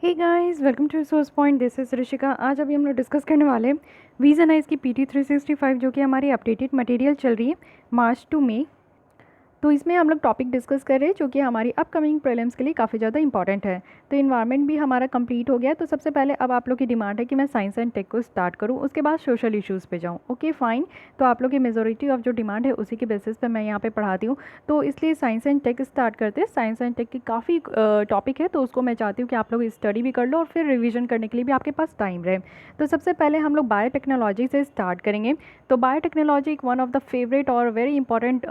Hey guys, welcome to Source Point. This is Rishika. आज अभी हम लोग डिस्कस करने वाले हैं वीज़नाइज की PT 365 जो कि हमारी अपडेटेड मटेरियल चल रही है मार्च टू मई। तो इसमें हम लोग टॉपिक डिस्कस कर रहे हैं जो कि हमारी अपकमिंग प्रीलिम्स के लिए काफ़ी ज़्यादा इंपॉर्टेंट है। तो इन्वायरमेंट भी हमारा कंप्लीट हो गया है। तो सबसे पहले अब आप लोग की डिमांड है कि मैं साइंस एंड टेक को स्टार्ट करूं, उसके बाद सोशल इश्यूज़ पे जाऊं। Okay fine. तो आप लोग की मेजोरिटी ऑफ जो डिमांड है उसी के बेसिस पे मैं यहाँ पे पढ़ाती हूँ। तो इसलिए साइंस एंड टेक स्टार्ट करते हैं। साइंस एंड टेक की काफ़ी टॉपिक है, तो उसको मैं चाहती हूँ कि आप लोग स्टडी भी कर लो और फिर रिविजन करने के लिए भी आपके पास टाइम रहे। तो सबसे पहले हम लोग बायोटेक्नोलॉजी से स्टार्ट करेंगे। तो बायोटेक्नोलॉजी एक वन ऑफ द फेवरेट और वेरी इंपॉर्टेंट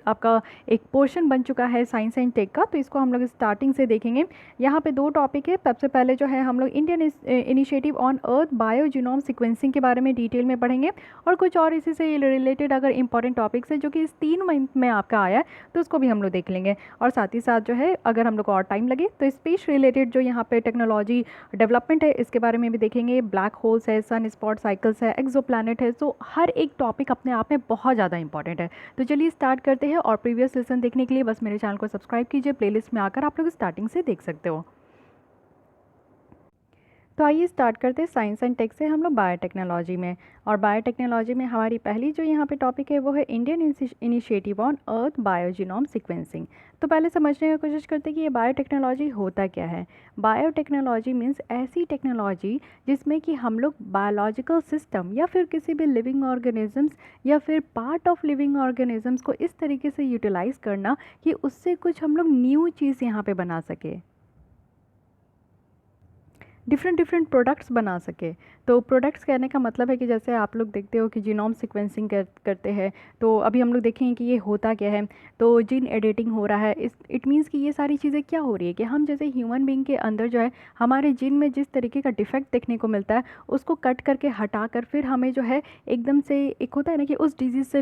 आपका एक पोर्शन बन चुका है साइंस एंड टेक का। तो इसको हम लोग स्टार्टिंग से देखेंगे। यहाँ पे दो टॉपिक है। सबसे पहले जो है हम लोग Indian initiative on earth biogenome sequencing के बारे में डिटेल में पढ़ेंगे, और कुछ और इसी से रिलेटेड अगर इंपॉर्टेंट टॉपिक्स है जो कि इस 3 मंथ में आपका आया है तो उसको भी हम लोग देख लेंगे। और साथ ही साथ जो है अगर हम लोग को और टाइम लगे तो स्पेस रिलेटेड जो यहाँ पे टेक्नोलॉजी डेवलपमेंट है इसके बारे में भी देखेंगे। ब्लैक होल्स है, सन स्पॉट साइकिल्स है, एक्सो है। तो हर एक टॉपिक अपने आप में बहुत ज़्यादा इंपॉर्टेंट है। तो चलिए स्टार्ट करते हैं। और प्रीवियस लेसन देखने के लिए बस मेरे चैनल को सब्सक्राइब कीजिए। प्लेलिस्ट में आकर आप लोग स्टार्टिंग से देख सकते हो। तो आइए स्टार्ट करते हैं साइंस एंड टेक से हम लोग बायोटेक्नोलॉजी में। और बायोटेक्नोलॉजी में हमारी पहली जो यहाँ पे टॉपिक है वो है Indian initiative on earth biogenome sequencing. तो पहले समझने की कोशिश करते हैं कि ये बायोटेक्नोलॉजी होता क्या है। बायोटेक्नोलॉजी मीन्स ऐसी टेक्नोलॉजी जिसमें कि हम लोग बायोलॉजिकल सिस्टम या फिर किसी भी लिविंग ऑर्गेनिजम्स या फिर पार्ट ऑफ लिविंग ऑर्गेनिजम्स को इस तरीके से यूटिलाइज करना कि उससे कुछ हम लोग न्यू चीज़ यहाँ पे बना सके, डिफरेंट डिफरेंट प्रोडक्ट्स बना सके। तो प्रोडक्ट्स कहने का मतलब है कि जैसे आप लोग देखते हो कि जीनोम सीक्वेंसिंग करते हैं। तो अभी हम लोग देखेंगे कि ये होता क्या है। तो जीन एडिटिंग हो रहा है। इट मीन्स कि ये सारी चीज़ें क्या हो रही है कि हम जैसे ह्यूमन बींग के अंदर जो है हमारे जीन में जिस तरीके का डिफेक्ट देखने को मिलता है उसको कट करके हटा कर फिर हमें जो है एकदम से एक होता है ना कि उस डिजीज़ से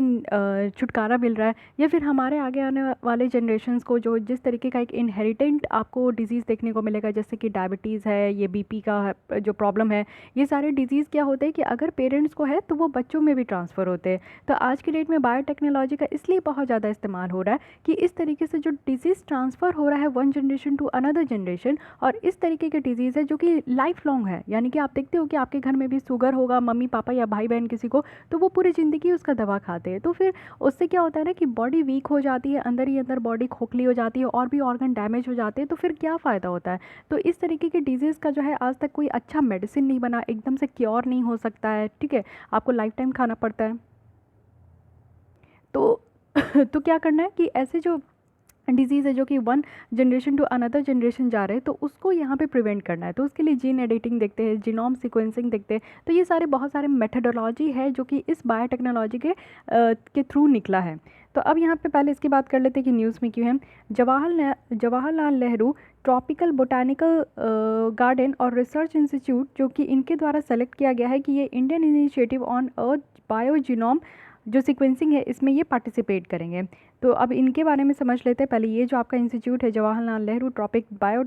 छुटकारा मिल रहा है, या फिर हमारे आगे आने वाले जनरेशन्स को जो जिस तरीके का एक इनहेरिटेंट आपको डिजीज़ देखने को मिलेगा, जैसे कि डायबिटीज़ है, ये बीपी का जो प्रॉब्लम है, ये सारे डिजीज़ क्या होते हैं कि अगर पेरेंट्स को है तो वो बच्चों में भी ट्रांसफ़र होते हैं। तो आज की डेट में बायोटेक्नोलॉजी का इसलिए बहुत ज़्यादा इस्तेमाल हो रहा है कि इस तरीके से जो डिजीज़ ट्रांसफ़र हो रहा है one generation to another generation, और इस तरीके के डिजीज़ है जो कि लाइफ लॉन्ग है। यानी कि आप देखते हो कि आपके घर में भी शुगर होगा, मम्मी पापा या भाई बहन किसी को, तो वो पूरी ज़िंदगी उसका दवा खाते हैं। तो फिर उससे क्या होता है ना कि बॉडी वीक हो जाती है, अंदर ही अंदर बॉडी खोखली हो जाती है और भी ऑर्गन डैमेज हो जाते हैं। तो फिर क्या फ़ायदा होता है। तो इस तरीके के डिजीज़ का जो है आज तक कोई अच्छा मेडिसिन नहीं बना, एकदम से क्योर नहीं हो सकता है। ठीक है, आपको लाइफ टाइम खाना पड़ता है। तो तो क्या करना है कि ऐसे जो डिजीज़ है जो कि one generation to another generation जा रहे हैं तो उसको यहाँ पे प्रिवेंट करना है। तो उसके लिए जीन एडिटिंग देखते हैं, जीनोम सीक्वेंसिंग देखते हैं। तो ये सारे बहुत सारे मेथडोलॉजी है जो कि इस बायोटेक्नोलॉजी के थ्रू निकला है। तो अब यहाँ पे पहले इसकी बात कर लेते हैं कि न्यूज़ में क्यों है। Jawaharlal Nehru tropical botanical garden और रिसर्च इंस्टीट्यूट जो कि इनके द्वारा सेलेक्ट किया गया है कि ये इंडियन इनिशिएटिव ऑन अर्थ बायोजीनोम जो सीक्वेंसिंग है इसमें ये पार्टिसिपेट करेंगे। तो अब इनके बारे में समझ लेते हैं। पहले ये जो आपका इंस्टीट्यूट है Jawaharlal Nehru tropic bio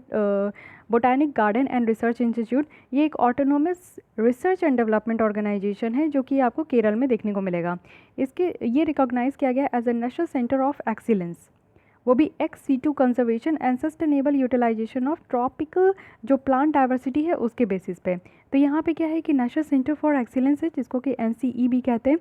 botanic garden and research institute, ये एक autonomous research and development organisation है जो कि आपको केरल में देखने को मिलेगा। इसके ये रिकॉग्नाइज किया गया as a national centre of excellence, वो भी ex-situ conservation and sustainable utilisation of tropical जो प्लांट डाइवर्सिटी है उसके बेसिस पे। तो यहाँ पे क्या है कि नेशनल सेंटर फॉर एक्सीलेंस है जिसको कि NCE भी कहते हैं।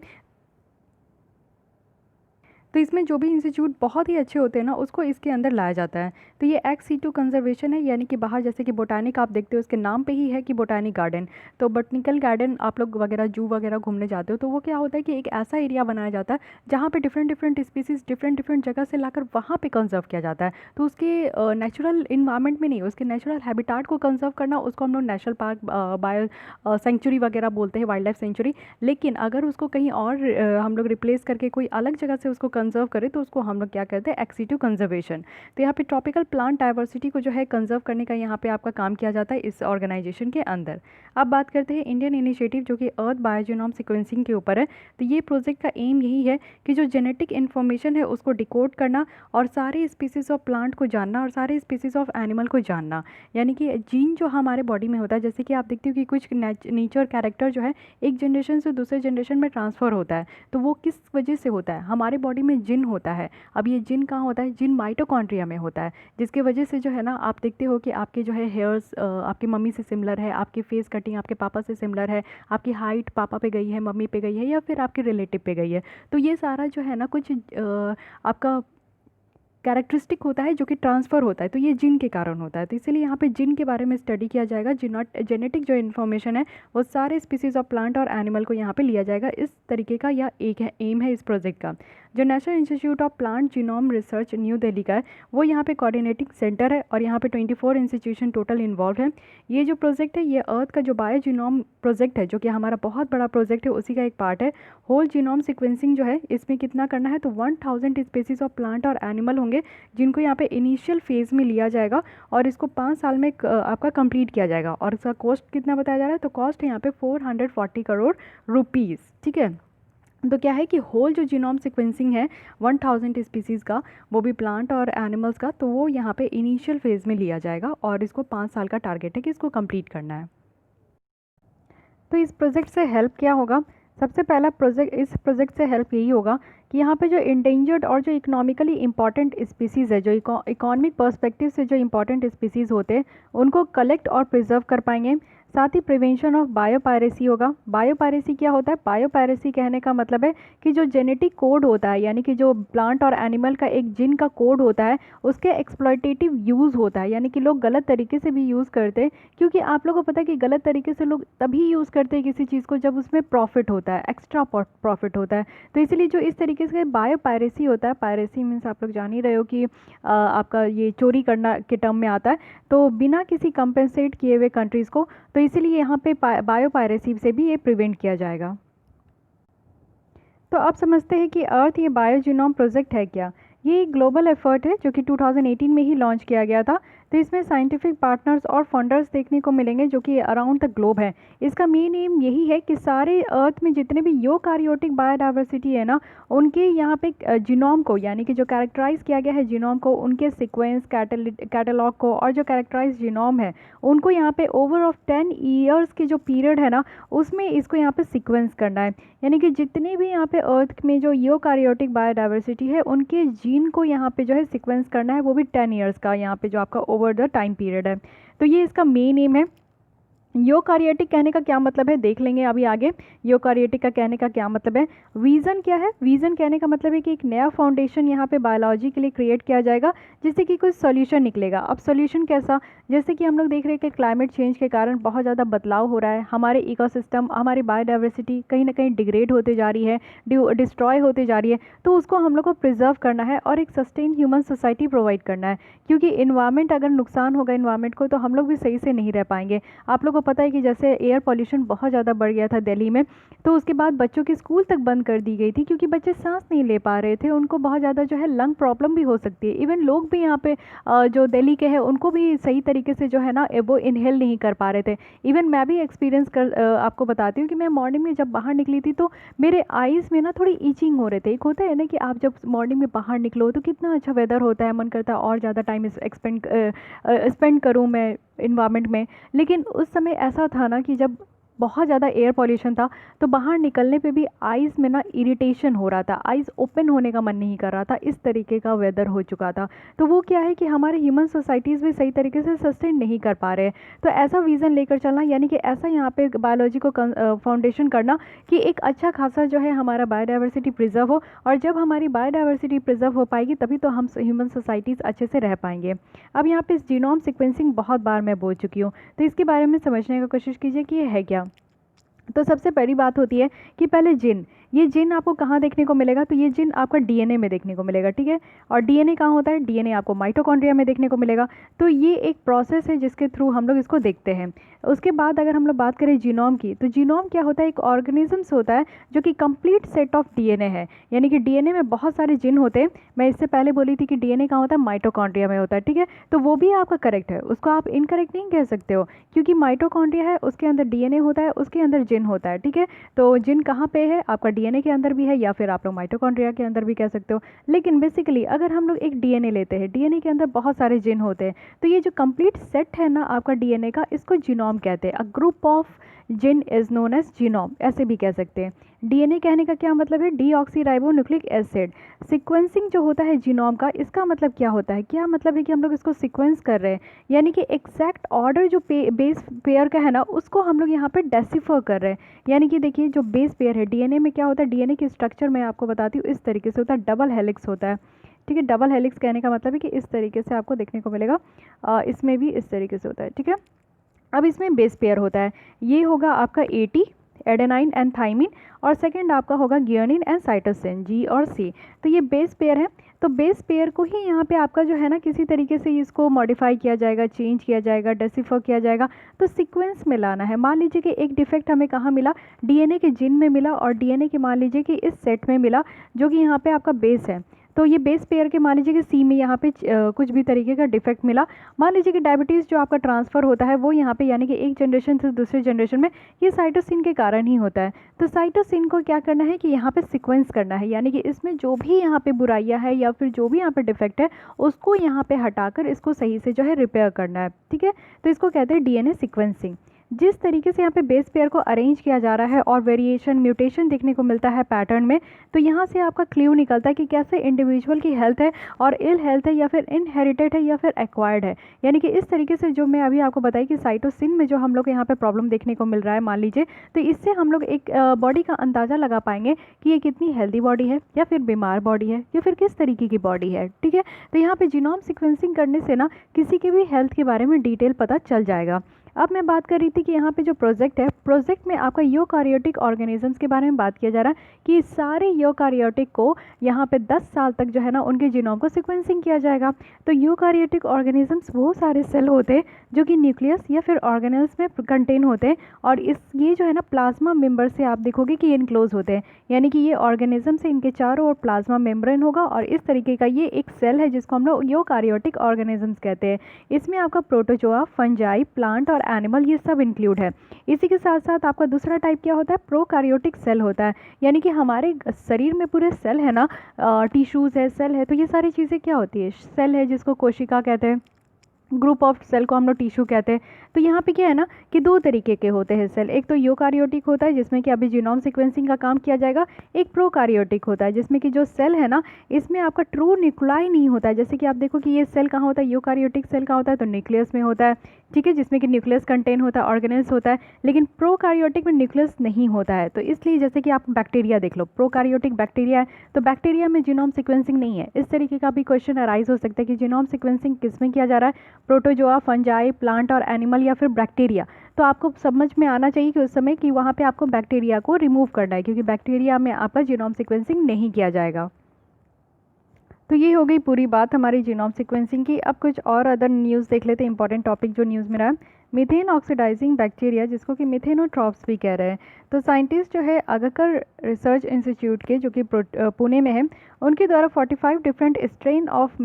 तो इसमें जो भी इंस्टीट्यूट बहुत ही अच्छे होते हैं ना उसको इसके अंदर लाया जाता है। तो ये ex-situ कंजर्वेशन है, यानी कि बाहर जैसे कि बोटानिक आप देखते हो उसके नाम पे ही है कि बोटानिक गार्डन। तो बोटनिकल गार्डन आप लोग वगैरह जू वगैरह घूमने जाते हो तो वो क्या होता है कि एक ऐसा एरिया बनाया जाता है जहाँ पे different different species different different जगह से लाकर वहाँ पे कंजर्व किया जाता है। तो उसके नेचुरल इन्वायरमेंट में नहीं, उसके नेचुरल हैबिटाट को कंजर्व करना उसको हम लोग नेशनल पार्क बायो सेंचुरी वगैरह बोलते हैं, वाइल्ड लाइफ सेंचुरी। लेकिन अगर उसको कहीं और हम लोग रिप्लेस करके कोई अलग जगह से उसको कंजर्व करें तो उसको हम लोग क्या कहते हैं एक्सीटिव कंजर्वेशन। तो यहाँ पे ट्रॉपिकल प्लांट डाइवर्सिटी को जो है कंजर्व करने का यहाँ पे आपका काम किया जाता है इस ऑर्गेनाइजेशन के अंदर। अब बात करते हैं इंडियन इनिशिएटिव जो कि अर्थ बायोजीनोम सीक्वेंसिंग के ऊपर है। तो ये प्रोजेक्ट का एम यही है कि जो जेनेटिक इन्फॉर्मेशन है उसको डिकोड करना और सारे स्पीसीज़ ऑफ प्लांट को जानना और सारे स्पीसीज़ ऑफ एनिमल को जानना। यानी कि जीन जो हमारे बॉडी में होता है, जैसे कि आप देखते हो कि कुछ नेचर कैरेक्टर जो है एक जनरेशन से दूसरे जनरेशन में ट्रांसफ़र होता है। तो वो किस वजह से होता है, हमारे बॉडी में जिन होता है। अब ये जिन कहाँ होता है, जिन माइटोकॉन्ड्रिया में होता है, जिसकी वजह से जो है ना आप देखते हो कि आपके जो है हेयर्स आपकी मम्मी से सिमिलर है, आपकी फेस कटिंग आपके पापा से सिमिलर है, आपकी हाइट पापा पे गई है, मम्मी पे गई है, या फिर आपके रिलेटिव पे गई है। तो ये सारा जो है ना कुछ आपका कैरेक्टरिस्टिक होता है जो कि ट्रांसफ़र होता है, तो ये जिन के कारण होता है। तो इसीलिए यहाँ पे जिन के बारे में स्टडी किया जाएगा। जेनेटिक जो इन्फॉर्मेशन है वो सारे स्पीसीज़ ऑफ प्लांट और एनिमल को यहाँ पे लिया जाएगा। इस तरीके का या एक है एम है इस प्रोजेक्ट का। जो national institute of plant genome research new Delhi का है, वो यहाँ पे कोऑर्डिनेटिंग सेंटर है और यहाँ पे 24 इंस्टीट्यूशन टोटल इन्वॉल्व है। ये जो प्रोजेक्ट है ये अर्थ का जो बायो जीनोम प्रोजेक्ट है, जो कि हमारा बहुत बड़ा प्रोजेक्ट है, उसी का एक पार्ट है। होल जीनोम सिक्वेंसिंग जो है इसमें कितना करना है, तो 1000 स्पीसीज़ ऑफ प्लांट और एनिमल होंगे जिनको यहाँ पे इनिशियल फेज़ में लिया जाएगा और इसको 5 साल में आपका कंप्लीट किया जाएगा। और इसका कॉस्ट कितना बताया जा रहा है, तो कॉस्ट है यहाँ पे 440 करोड़ रुपीज़। ठीक है, तो क्या है कि होल जो जीनोम सिक्वेंसिंग है 1000 स्पीसीज़ का, वो भी प्लांट और एनिमल्स का, तो वो यहाँ पे इनिशियल फेज़ में लिया जाएगा और इसको 5 साल का टारगेट है कि इसको कंप्लीट करना है। तो इस प्रोजेक्ट से हेल्प क्या होगा, सबसे पहला इस प्रोजेक्ट से हेल्प यही होगा कि यहाँ पे जो इंडेंजर्ड और जो इकोनॉमिकली इम्पॉर्टेंट स्पीसीज़ है, जो इकोनॉमिक पर्सपेक्टिव से जो इम्पॉर्टेंट स्पीसीज़ होते हैं उनको कलेक्ट और प्रिजर्व कर पाएंगे। साथ ही प्रिवेंशन ऑफ बायोपायरेसी होगा। बायोपायरेसी क्या होता है, बायोपायरेसी कहने का मतलब है कि जो जेनेटिक कोड होता है, यानी कि जो प्लांट और एनिमल का एक जिन का कोड होता है, उसके एक्सप्लॉयटेटिव यूज़ होता है, यानी कि लोग गलत तरीके से भी यूज़ करते हैं। क्योंकि आप लोगों को पता है कि गलत तरीके से लोग तभी यूज़ करते हैं किसी चीज़ को जब उसमें प्रॉफिट होता है, एक्स्ट्रा प्रॉफिट होता है। तो इसीलिए जो इस तरीके से बायोपायरेसी होता है, पायरेसी मीन्स आप लोग जान ही रहे हो कि आपका ये चोरी करना के टर्म में आता है, तो बिना किसी कंपेंसेट किए हुए कंट्रीज़ को, तो इसीलिए यहाँ पे बायोपायरेसी से भी ये प्रिवेंट किया जाएगा। तो अब समझते हैं कि अर्थ ये बायोजीनोम प्रोजेक्ट है क्या। ये एक ग्लोबल एफर्ट है जो कि 2018 में ही लॉन्च किया गया था। तो इसमें साइंटिफिक पार्टनर्स और फंडर्स देखने को मिलेंगे जो कि अराउंड द ग्लोब है। इसका मेन एम यही है कि सारे अर्थ में जितने भी यूकारियोटिक बायोडाइवर्सिटी है ना, उनके यहाँ पे जीनोम को, यानी कि जो कैरेक्टराइज किया गया है जीनोम को, उनके सीक्वेंस कैटलॉग को, और जो कैरेक्टराइज जीनोम है उनको यहाँ पे ओवर ऑफ 10 ईयर्स की जो पीरियड है ना, उसमें इसको यहाँ पे सीक्वेंस करना है। यानी कि जितने भी यहाँ पे अर्थ में जो यूकारियोटिक बायोडाइवर्सिटी है उनके जीन को यहाँ पे जो है सीक्वेंस करना है, वो भी 10 ईयर्स का, यहाँ पे जो आपका ओवर द टाइम पीरियड है। तो ये इसका मेन एम है। यूकारियोटिक कहने का क्या मतलब है देख लेंगे अभी आगे। यूकारियोटिक का कहने का क्या मतलब है, विज़न क्या है, विज़न कहने का मतलब है कि एक नया फाउंडेशन यहाँ पे बायोलॉजी के लिए क्रिएट किया जाएगा जिससे कि कुछ सॉल्यूशन निकलेगा। अब सॉल्यूशन कैसा, जैसे कि हम लोग देख रहे हैं कि क्लाइमेट चेंज के कारण बहुत ज़्यादा बदलाव हो रहा है, हमारे इकोसिस्टम, हमारी बायोडाइवर्सिटी कहीं ना कहीं डिग्रेड होते जा रही है, डिस्ट्रॉय होते जा रही है। तो उसको हम लोग को प्रिजर्व करना है और एक सस्टेन ह्यूमन सोसाइटी प्रोवाइड करना है, क्योंकि इन्वायरमेंट अगर नुकसान होगा इन्वायरमेंट को, तो हम लोग भी सही से नहीं रह पाएंगे। आप लोग को पता है कि जैसे एयर पॉल्यूशन बहुत ज़्यादा बढ़ गया था दिल्ली में, तो उसके बाद बच्चों की स्कूल तक बंद कर दी गई थी क्योंकि बच्चे सांस नहीं ले पा रहे थे, उनको बहुत ज़्यादा जो है लंग प्रॉब्लम भी हो सकती है। इवन लोग भी यहाँ पे जो दिल्ली के हैं उनको भी सही तरीके से जो है ना वो इनहेल नहीं कर पा रहे थे। इवन मैं भी एक्सपीरियंस आपको बताती हूँ कि मैं मॉर्निंग में जब बाहर निकली थी तो मेरे आईज़ में ना थोड़ी ईचिंग हो रहे थे। एक होता है ना कि आप जब मॉर्निंग में बाहर निकलो तो कितना अच्छा वेदर होता है, मन करता है और ज़्यादा टाइम स्पेंड करूँ मैं इन्वायरमेंट में। लेकिन उस समय ऐसा था ना कि जब बहुत ज़्यादा एयर पॉल्यूशन था तो बाहर निकलने पे भी आइज़ में ना इरिटेशन हो रहा था, आइज़ ओपन होने का मन नहीं कर रहा था, इस तरीके का वेदर हो चुका था। तो वो क्या है कि हमारे ह्यूमन सोसाइटीज़ भी सही तरीके से सस्टेन नहीं कर पा रहे हैं। तो ऐसा विज़न लेकर चलना, यानी कि ऐसा यहाँ पे बायोलॉजी को फाउंडेशन करना कि एक अच्छा खासा जो है हमारा बायोडाइवर्सिटी प्रिजर्व हो, और जब हमारी बायोडाइवर्सिटी प्रिजर्व हो पाएगी तभी तो हम ह्यूमन सोसाइटीज़ अच्छे से रह पाएंगे। अब यहाँ पे इस जीनोम सिक्वेंसिंग बहुत बार मैं बोल चुकी हूँ, तो इसके बारे में समझने की कोशिश कीजिए कि ये है क्या। तो सबसे पहली बात होती है कि पहले जिन, ये जिन आपको कहाँ देखने को मिलेगा, तो ये जिन आपका डीएनए में देखने को मिलेगा, ठीक है। और डीएनए कहाँ होता है, डीएनए आपको माइटोकॉन्ड्रिया में देखने को मिलेगा। तो ये एक प्रोसेस है जिसके थ्रू हम लोग इसको देखते हैं। उसके बाद अगर हम लोग बात करें जीनोम की, तो जीनोम क्या होता है, एक ऑर्गेनिजम्स होता है जो कि कंप्लीट सेट ऑफ डीएनए है, यानी कि डीएनए में बहुत सारे जिन होते हैं। मैं इससे पहले बोली थी कि डीएनए कहाँ होता है, माइटोकॉन्ड्रिया में होता है, ठीक है। तो वो भी आपका करेक्ट है, उसको आप इनकरेक्ट नहीं कह सकते हो, क्योंकि माइटोकॉन्ड्रिया है, उसके अंदर डीएनए होता है, उसके अंदर जिन होता है, ठीक है। तो जिन कहाँ पे है, आपका डीएनए के अंदर भी है, या फिर आप लोग माइटोकॉन्ड्रिया के अंदर भी कह सकते हो। लेकिन बेसिकली अगर हम लोग एक डीएनए लेते हैं, डीएनए के अंदर बहुत सारे जिन होते हैं, तो ये जो कंप्लीट सेट है ना आपका डीएनए का, इसको जीनोम कहते हैं। A group of gene is known as genome, ऐसे भी कह सकते हैं। डीएनए कहने का क्या मतलब है, डीऑक्सीराइबोन्यूक्लिक एसिड। सीक्वेंसिंग जो होता है जीनोम का, इसका मतलब क्या होता है, क्या मतलब है कि हम लोग इसको सीक्वेंस कर रहे हैं, यानी कि एग्जैक्ट ऑर्डर जो बेस पेयर का है ना, उसको हम लोग यहाँ पे डेसिफर कर रहे हैं। यानी कि देखिए जो बेस पेयर है डीएनए में, क्या होता है, डीएनए की स्ट्रक्चर मैं आपको बताती हूँ, इस तरीके से होता है, डबल हेलिक्स होता है। ठीक है, डबल हेलिक्स कहने का मतलब है कि इस तरीके से आपको देखने को मिलेगा, इसमें भी इस तरीके से होता है। ठीक है, अब इसमें बेस पेयर होता है, ये होगा आपका एटी, एडेनाइन एंड थाइमिन, और सेकंड आपका होगा गियोनिन एंड साइटोसिन, जी और सी। तो ये बेस पेयर है। तो बेस पेयर को ही यहाँ पे आपका जो है ना किसी तरीके से इसको मॉडिफाई किया जाएगा, चेंज किया जाएगा, डेसिफर किया जाएगा, तो सीक्वेंस में लाना है। मान लीजिए कि एक डिफेक्ट हमें कहाँ मिला, डीएनए के जिन में मिला, और डीएनए के मान लीजिए कि इस सेट में मिला जो कि यहाँ पे आपका बेस है। तो ये बेस पेयर के मान लीजिए कि सी में यहाँ पे कुछ भी तरीके का डिफेक्ट मिला। मान लीजिए कि डायबिटीज़ जो आपका ट्रांसफ़र होता है वो यहाँ पे, यानी कि एक जनरेशन से दूसरे जनरेशन में, ये साइटोसिन के कारण ही होता है। तो साइटोसिन को क्या करना है कि यहाँ पे सीक्वेंस करना है, यानी कि इसमें जो भी यहाँ पे बुराइयाँ है या फिर जो भी यहाँ पे डिफेक्ट है उसको यहाँ पे हटाकर इसको सही से जो है रिपेयर करना है। ठीक है, तो इसको कहते हैं डीएनए सीक्वेंसिंग। जिस तरीके से यहाँ पे बेस पेयर को अरेंज किया जा रहा है और वेरिएशन, म्यूटेशन देखने को मिलता है पैटर्न में, तो यहाँ से आपका क्ल्यू निकलता है कि कैसे इंडिविजुअल की हेल्थ है और इल हेल्थ है, या फिर इनहेरिटेड है, या फिर एक्वायर्ड है। यानी कि इस तरीके से जो मैं अभी आपको बताई कि साइटोसिन में जो हम लोग यहाँ पे प्रॉब्लम देखने को मिल रहा है मान लीजिए, तो इससे हम लोग एक बॉडी का अंदाज़ा लगा पाएंगे कि ये कितनी हेल्दी बॉडी है या फिर बीमार बॉडी है या फिर किस तरीके की बॉडी है। ठीक है, तो यहाँ पे जीनोम सीक्वेंसिंग करने से ना किसी के भी हेल्थ के बारे में डिटेल पता चल जाएगा। अब मैं बात कर रही थी कि यहाँ पे जो प्रोजेक्ट है, प्रोजेक्ट में आपका यूकारियोटिक ऑर्गेनिजम्स के बारे में बात किया जा रहा है कि सारे यूकारियोटिक को यहाँ पे 10 साल तक जो है ना उनके जीनोम को सीक्वेंसिंग किया जाएगा। तो यूकारियोटिक ऑर्गेनिजम्स वो सारे सेल होते हैं जो कि न्यूक्लियस या फिर ऑर्गेनेल्स में कंटेन होते हैं, और ये जो है ना प्लाज्मा मेम्बर से आप देखोगे कि इनक्लोज होते हैं, यानी कि ये ऑर्गेनिज्म से इनके चारों ओर प्लाज्मा मेम्ब्रेन होगा, और इस तरीके का ये एक सेल है जिसको हम लोग यूकारियोटिक ऑर्गेनिजम्स कहते हैं। इसमें आपका प्रोटोजोआ, फंजाई, प्लांट और एनिमल ये सब इंक्लूड है। इसी के साथ साथ आपका दूसरा टाइप क्या होता है, प्रोकारियोटिक सेल होता है, यानी कि हमारे शरीर में पूरे सेल है ना, टिश्यूज़ है, सेल है, तो ये सारी चीज़ें क्या होती है, सेल है जिसको कोशिका कहते हैं, ग्रुप ऑफ सेल को हम लोग टिश्यू कहते हैं। तो यहाँ पे क्या है ना कि दो तरीके के होते हैं सेल, एक तो यूकारियोटिक होता है जिसमें कि अभी जीनोम सीक्वेंसिंग का काम किया जाएगा, एक प्रोकारियोटिक होता है जिसमें कि जो सेल है ना इसमें आपका ट्रू न्यूक्लाई नहीं होता है। जैसे कि आप देखो कि ये सेल कहाँ होता है, यूकारियोटिक सेल कहाँ होता है, तो न्यूक्लियस में होता है। ठीक है, जिसमें कि न्यूक्लियस कंटेन होता है, ऑर्गेनेल्स होता है, लेकिन प्रोकारियोटिक में न्यूक्लियस नहीं होता है। तो इसलिए जैसे कि आप बैक्टीरिया देख लो, प्रोकारियोटिक बैक्टीरिया है, तो बैक्टीरिया में जीनोम सीक्वेंसिंग नहीं है। इस तरीके का भी क्वेश्चन अराइज हो सकता है कि जीनोम सीक्वेंसिंग किस में किया जा रहा है, प्रोटोजोआ, फंजाई, प्लांट और एनिमल, या फिर बैक्टीरिया। तो आपको समझ में आना चाहिए कि उस समय कि वहाँ पे आपको बैक्टीरिया को रिमूव करना है, क्योंकि बैक्टीरिया में आपका जीनोम सीक्वेंसिंग नहीं किया जाएगा। तो ये हो गई पूरी बात हमारी जीनोम सीक्वेंसिंग की। अब कुछ और अदर न्यूज़ देख लेते हैं, इंपॉर्टेंट टॉपिक जो न्यूज़ में रहा है, मीथेन ऑक्सीडाइजिंग बैक्टीरिया, जिसको कि मिथेनोट्रॉप्स भी कह रहे हैं। तो साइंटिस्ट जो है अगरकर रिसर्च इंस्टीट्यूट के, जो कि पुणे में है, उनके द्वारा 45 डिफरेंट स्ट्रेन ऑफ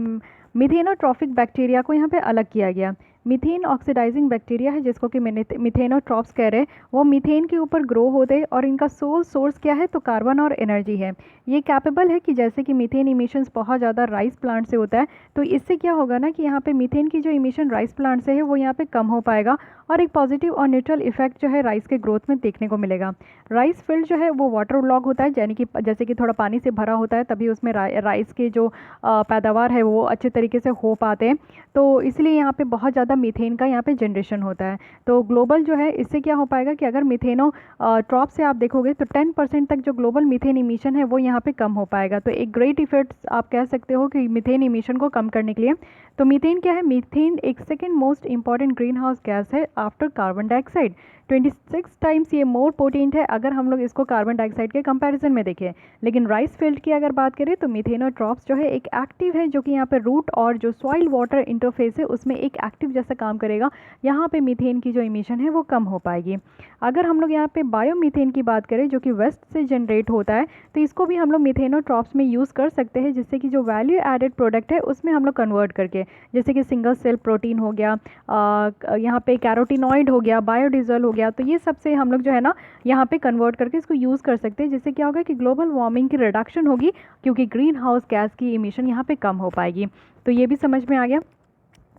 मिथेनोट्रॉफिक बैक्टीरिया को यहाँ पे अलग किया गया। मीथेन ऑक्सीडाइजिंग बैक्टीरिया है जिसको कि मिथेनोट्रॉप्स कह रहे हैं, वो मीथेन के ऊपर ग्रो होते हैं, और इनका सोल सोर्स क्या है, तो कार्बन और एनर्जी है। ये कैपेबल है कि जैसे कि मीथेन इमिशंस बहुत ज़्यादा राइस प्लांट से होता है, तो इससे क्या होगा ना कि यहाँ पे मीथेन की जो इमिशन राइस प्लांट से है वो यहाँ पे कम हो पाएगा, और एक पॉजिटिव और न्यूट्रल इफेक्ट जो है राइस के ग्रोथ में देखने को मिलेगा। राइस फील्ड जो है वो वाटर लॉग होता है, यानी कि जैसे कि थोड़ा पानी से भरा होता है, तभी उसमें राइस के जो पैदावार है वो अच्छे तरीके से हो पाते हैं। तो इसलिए यहाँ पे बहुत ज़्यादा मीथेन का यहाँ पे जनरेशन होता है। तो ग्लोबल जो है इससे क्या हो पाएगा कि अगर मिथेनो ट्रॉप से आप देखोगे तो 10% तक जो ग्लोबल मीथेन इमिशन है वो यहाँ पे कम हो पाएगा। तो एक ग्रेट इफेक्ट आप कह सकते हो कि मीथेन इमिशन को कम करने के लिए। तो मीथेन क्या है, मीथेन एक second most important green house gas है आफ्टर कार्बन डाइऑक्साइड। 26 टाइम्स ये मोर पोटेंट है अगर हम लोग इसको कार्बन डाइऑक्साइड के कंपैरिजन में देखें। लेकिन राइस फील्ड की अगर बात करें तो मिथेनोट्रॉप्स जो है एक एक्टिव है, जो कि यहाँ पे रूट और जो सॉइल वाटर इंटरफेस है उसमें एक एक्टिव जैसा काम करेगा। यहाँ पे मीथेन की जो इमिशन है वो कम हो पाएगी। अगर हम लोग यहाँ पे बायोमीथेन की बात करें जो कि वेस्ट से जनरेट होता है, तो इसको भी हम लोग मिथेनोट्रॉप्स में यूज़ कर सकते हैं, जिससे कि जो वैल्यू एडेड प्रोडक्ट है उसमें हम लोग कन्वर्ट करके, जैसे कि सिंगल सेल प्रोटीन हो गया, यहाँ पे कैरोटिनॉइड हो गया, बायोडीजल हो गया, तो ये सब से हम लोग जो है ना यहाँ पे कन्वर्ट करके इसको यूज़ कर सकते हैं, जिससे क्या होगा कि ग्लोबल वार्मिंग की रिडक्शन होगी, क्योंकि ग्रीन हाउस गैस की इमिशन यहाँ पे कम हो पाएगी। तो ये भी समझ में आ गया।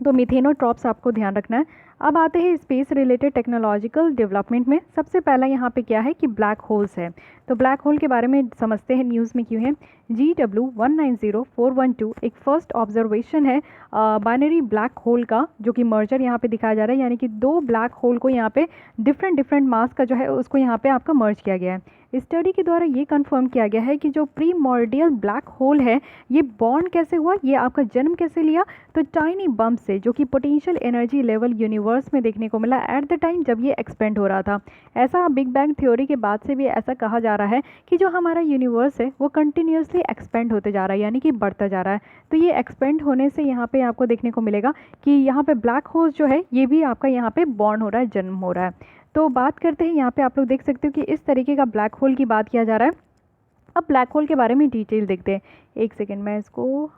तो मिथेनोट्रॉप्स आपको ध्यान रखना है। अब आते हैं स्पेस रिलेटेड टेक्नोलॉजिकल डेवलपमेंट में। सबसे पहला यहाँ पे क्या है कि ब्लैक होल्स है। तो ब्लैक होल के बारे में समझते हैं न्यूज़ में क्यों है। GW190412 एक फर्स्ट ऑब्जर्वेशन है बाइनरी ब्लैक होल का, जो कि मर्जर यहाँ पे दिखाया जा रहा है, यानी कि दो ब्लैक होल को यहाँ पे डिफरेंट मास का जो है उसको यहाँ पे आपका मर्ज किया गया है। स्टडी के द्वारा ये कंफर्म किया गया है कि जो प्रीमॉर्डियल ब्लैक होल है ये बॉर्न कैसे हुआ, ये आपका जन्म कैसे लिया, तो टाइनी बम्प से, जो कि पोटेंशियल एनर्जी लेवल यूनिवर्स में देखने को मिला एट द टाइम जब ये एक्सपेंड हो रहा था। ऐसा बिग बैंग थ्योरी के बाद से भी ऐसा कहा जा रहा है कि जो हमारा यूनिवर्स है वो कंटिन्यूसली एक्सपेंड होते जा रहा है, यानी कि बढ़ता जा रहा है। तो ये एक्सपेंड होने से यहाँ पे आपको देखने को मिलेगा कि यहाँ पे ब्लैक होल्स जो है ये भी आपका यहाँ पे बॉर्न हो रहा है, जन्म हो रहा है। तो बात करते हैं, यहाँ पे आप लोग देख सकते हो कि इस तरीके का ब्लैक होल की बात किया जा रहा है। अब ब्लैक होल के बारे में डिटेल देखते हैं। एक सेकेंड, मैं इसको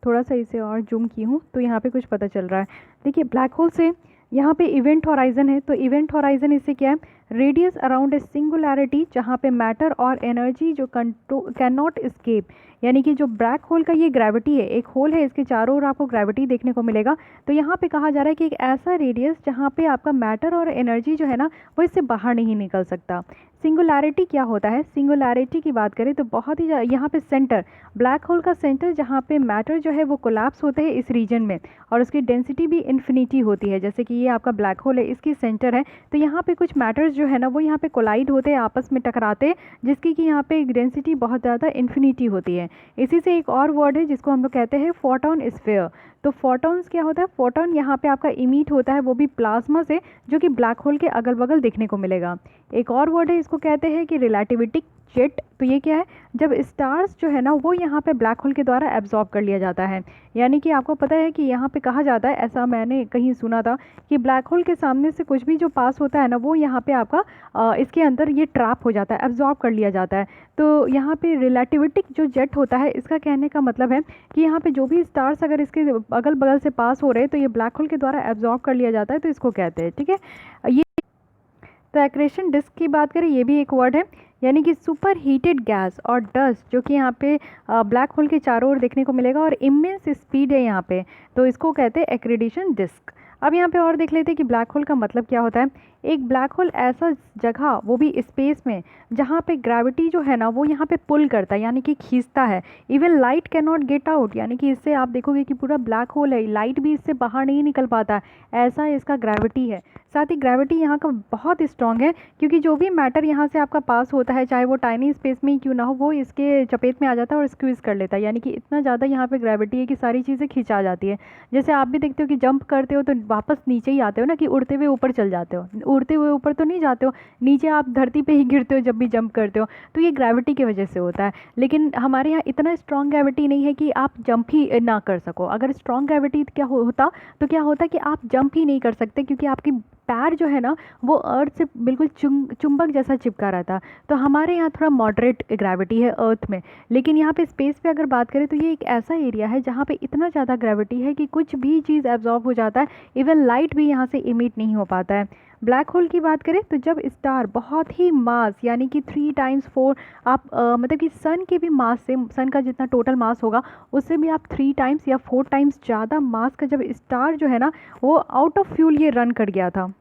थोड़ा सा इसे और जूम की हूँ तो यहाँ पे कुछ पता चल रहा है। देखिए ब्लैक होल से यहाँ पे इवेंट हॉराइजन है, तो इवेंट हॉराइजन इससे क्या है, रेडियस अराउंड ए सिंगुलैरिटी जहाँ पे मैटर और एनर्जी जो कैन नॉट एस्केप, यानी कि जो ब्लैक होल का ये ग्रेविटी है, एक होल है इसके चारों ओर आपको ग्रेविटी देखने को मिलेगा। तो यहाँ पे कहा जा रहा है कि एक ऐसा रेडियस जहाँ पे आपका मैटर और एनर्जी जो है ना वो इससे बाहर नहीं निकल सकता। सिंगुलैरिटी क्या होता है, सिंगुलैरिटी की बात करें तो बहुत ही यहाँ पे सेंटर, ब्लैक होल का सेंटर जहाँ पे मैटर जो है वो कोलैप्स होते हैं इस रीजन में, और उसकी डेंसिटी भी इन्फिनिटी होती है। जैसे कि ये आपका ब्लैक होल है, इसकी सेंटर है, तो यहाँ पे कुछ मैटर्स जो है ना वो यहाँ पे कोलाइड होते हैं, आपस में टकराते हैं, जिसकी कि यहाँ पे डेंसिटी बहुत ज़्यादा इन्फिनिटी होती है। इसी से एक और वर्ड है जिसको हम लोग कहते हैं फोटोन स्फीयर। तो फोटॉन्स क्या होता है, फोटॉन यहाँ पे आपका इमिट होता है, वो भी प्लाज्मा से, जो कि ब्लैक होल के अगल बगल देखने को मिलेगा। एक और वर्ड है, इसको कहते हैं कि रिलेटिविटी जेट। तो ये क्या है, जब स्टार्स जो है ना वो यहाँ पे ब्लैक होल के द्वारा एब्जॉर्ब कर लिया जाता है। यानी कि आपको पता है कि यहाँ पे कहा जाता है, ऐसा मैंने कहीं सुना था, कि ब्लैक होल के सामने से कुछ भी जो पास होता है ना वो यहाँ पे आपका इसके अंदर ये ट्रैप हो जाता है, एब्जॉर्ब कर लिया जाता है। तो यहाँ पे रिलेटिविटिक जो जेट होता है, इसका कहने का मतलब है कि यहाँ पे जो भी स्टार्स अगर इसके अगल बगल से पास हो रहे हैं तो ये ब्लैक होल के द्वारा एब्जॉर्ब कर लिया जाता है, तो इसको कहते हैं। ठीक है, ये तो एक्रेशन डिस्क की बात करें, ये भी एक वर्ड है, यानी कि सुपर हीटेड गैस और डस्ट जो कि यहाँ पे ब्लैक होल के चारों ओर देखने को मिलेगा, और इमेंस स्पीड है यहाँ पे, तो इसको कहते हैं एक्रेडिशन डिस्क। अब यहाँ पे और देख लेते हैं कि ब्लैक होल का मतलब क्या होता है। एक ब्लैक होल ऐसा जगह, वो भी स्पेस में, जहाँ पे ग्रेविटी जो है ना वो यहाँ पे पुल करता है, यानी कि खींचता है। Even light can not get out, यानी कि इससे आप देखोगे कि पूरा ब्लैक होल है, लाइट भी इससे बाहर नहीं निकल पाता, ऐसा इसका ग्रेविटी है। साथ ही ग्रेविटी यहाँ का बहुत स्ट्रॉन्ग है, क्योंकि जो भी मैटर यहाँ से आपका पास होता है, चाहे वो टाइनी स्पेस में ही क्यों ना हो, वो इसके चपेट में आ जाता है और स्क्वीज़ कर लेता है। यानी कि इतना ज़्यादा यहाँ पे ग्रेविटी है कि सारी चीज़ें खिंचा जाती है। जैसे आप भी देखते हो कि जंप करते हो तो वापस नीचे ही आते हो ना, कि उड़ते हुए ऊपर चल जाते हो, उड़ते हुए ऊपर तो नहीं जाते हो, नीचे आप धरती पे ही गिरते हो जब भी जंप करते हो। तो ये ग्रेविटी की वजह से होता है। लेकिन हमारे यहाँ इतना स्ट्रॉन्ग ग्रेविटी नहीं है कि आप जंप ही ना कर सको। अगर स्ट्रॉन्ग ग्रेविटी क्या होता, तो क्या होता कि आप जंप ही नहीं कर सकते, क्योंकि आपकी पैर जो है ना वो अर्थ से बिल्कुल चुंबक जैसा चिपका रहता। तो हमारे यहाँ थोड़ा मॉडरेट ग्रेविटी है अर्थ में, लेकिन यहाँ पे स्पेस पे अगर बात करें तो ये एक ऐसा एरिया है जहाँ पे इतना ज़्यादा ग्रेविटी है कि कुछ भी चीज़ एब्जॉर्ब हो जाता है, इवन लाइट भी यहाँ से इमिट नहीं हो पाता है। ब्लैक होल की बात करें तो जब स्टार बहुत ही मास, यानी कि 3 टाइम्स 4, आप मतलब कि सन के भी मास से, सन का जितना टोटल मास होगा उससे भी आप 3 टाइम्स या 4 टाइम्स ज़्यादा मास का जब स्टार जो है ना वो आउट ऑफ फ्यूल ये रन कर गया था,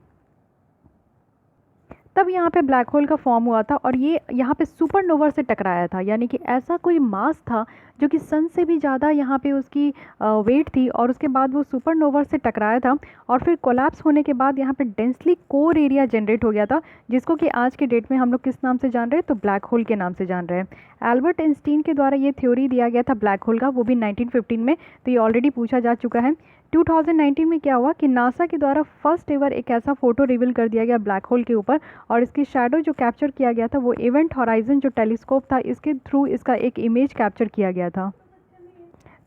तब यहाँ पे ब्लैक होल का फॉर्म हुआ था, और ये यहाँ पे सुपरनोवा से टकराया था। यानी कि ऐसा कोई मास था जो कि सन से भी ज़्यादा यहाँ पे उसकी वेट थी, और उसके बाद वो सुपरनोवा से टकराया था, और फिर कोलैप्स होने के बाद यहाँ पे डेंसली कोर एरिया जनरेट हो गया था, जिसको कि आज के डेट में हम लोग किस नाम से जान रहे हैं, तो ब्लैक होल के नाम से जान रहे हैं। एल्बर्ट आइंस्टीन के द्वारा ये थ्योरी दिया गया था ब्लैक होल का, वो भी 1915 में। तो ये ऑलरेडी पूछा जा चुका है। 2019 में क्या हुआ कि नासा के द्वारा फर्स्ट एवर एक ऐसा फोटो रिवील कर दिया गया ब्लैक होल के ऊपर, और इसकी शैडो जो कैप्चर किया गया था वो इवेंट हॉराइजन जो टेलीस्कोप था इसके थ्रू इसका एक इमेज कैप्चर किया गया था।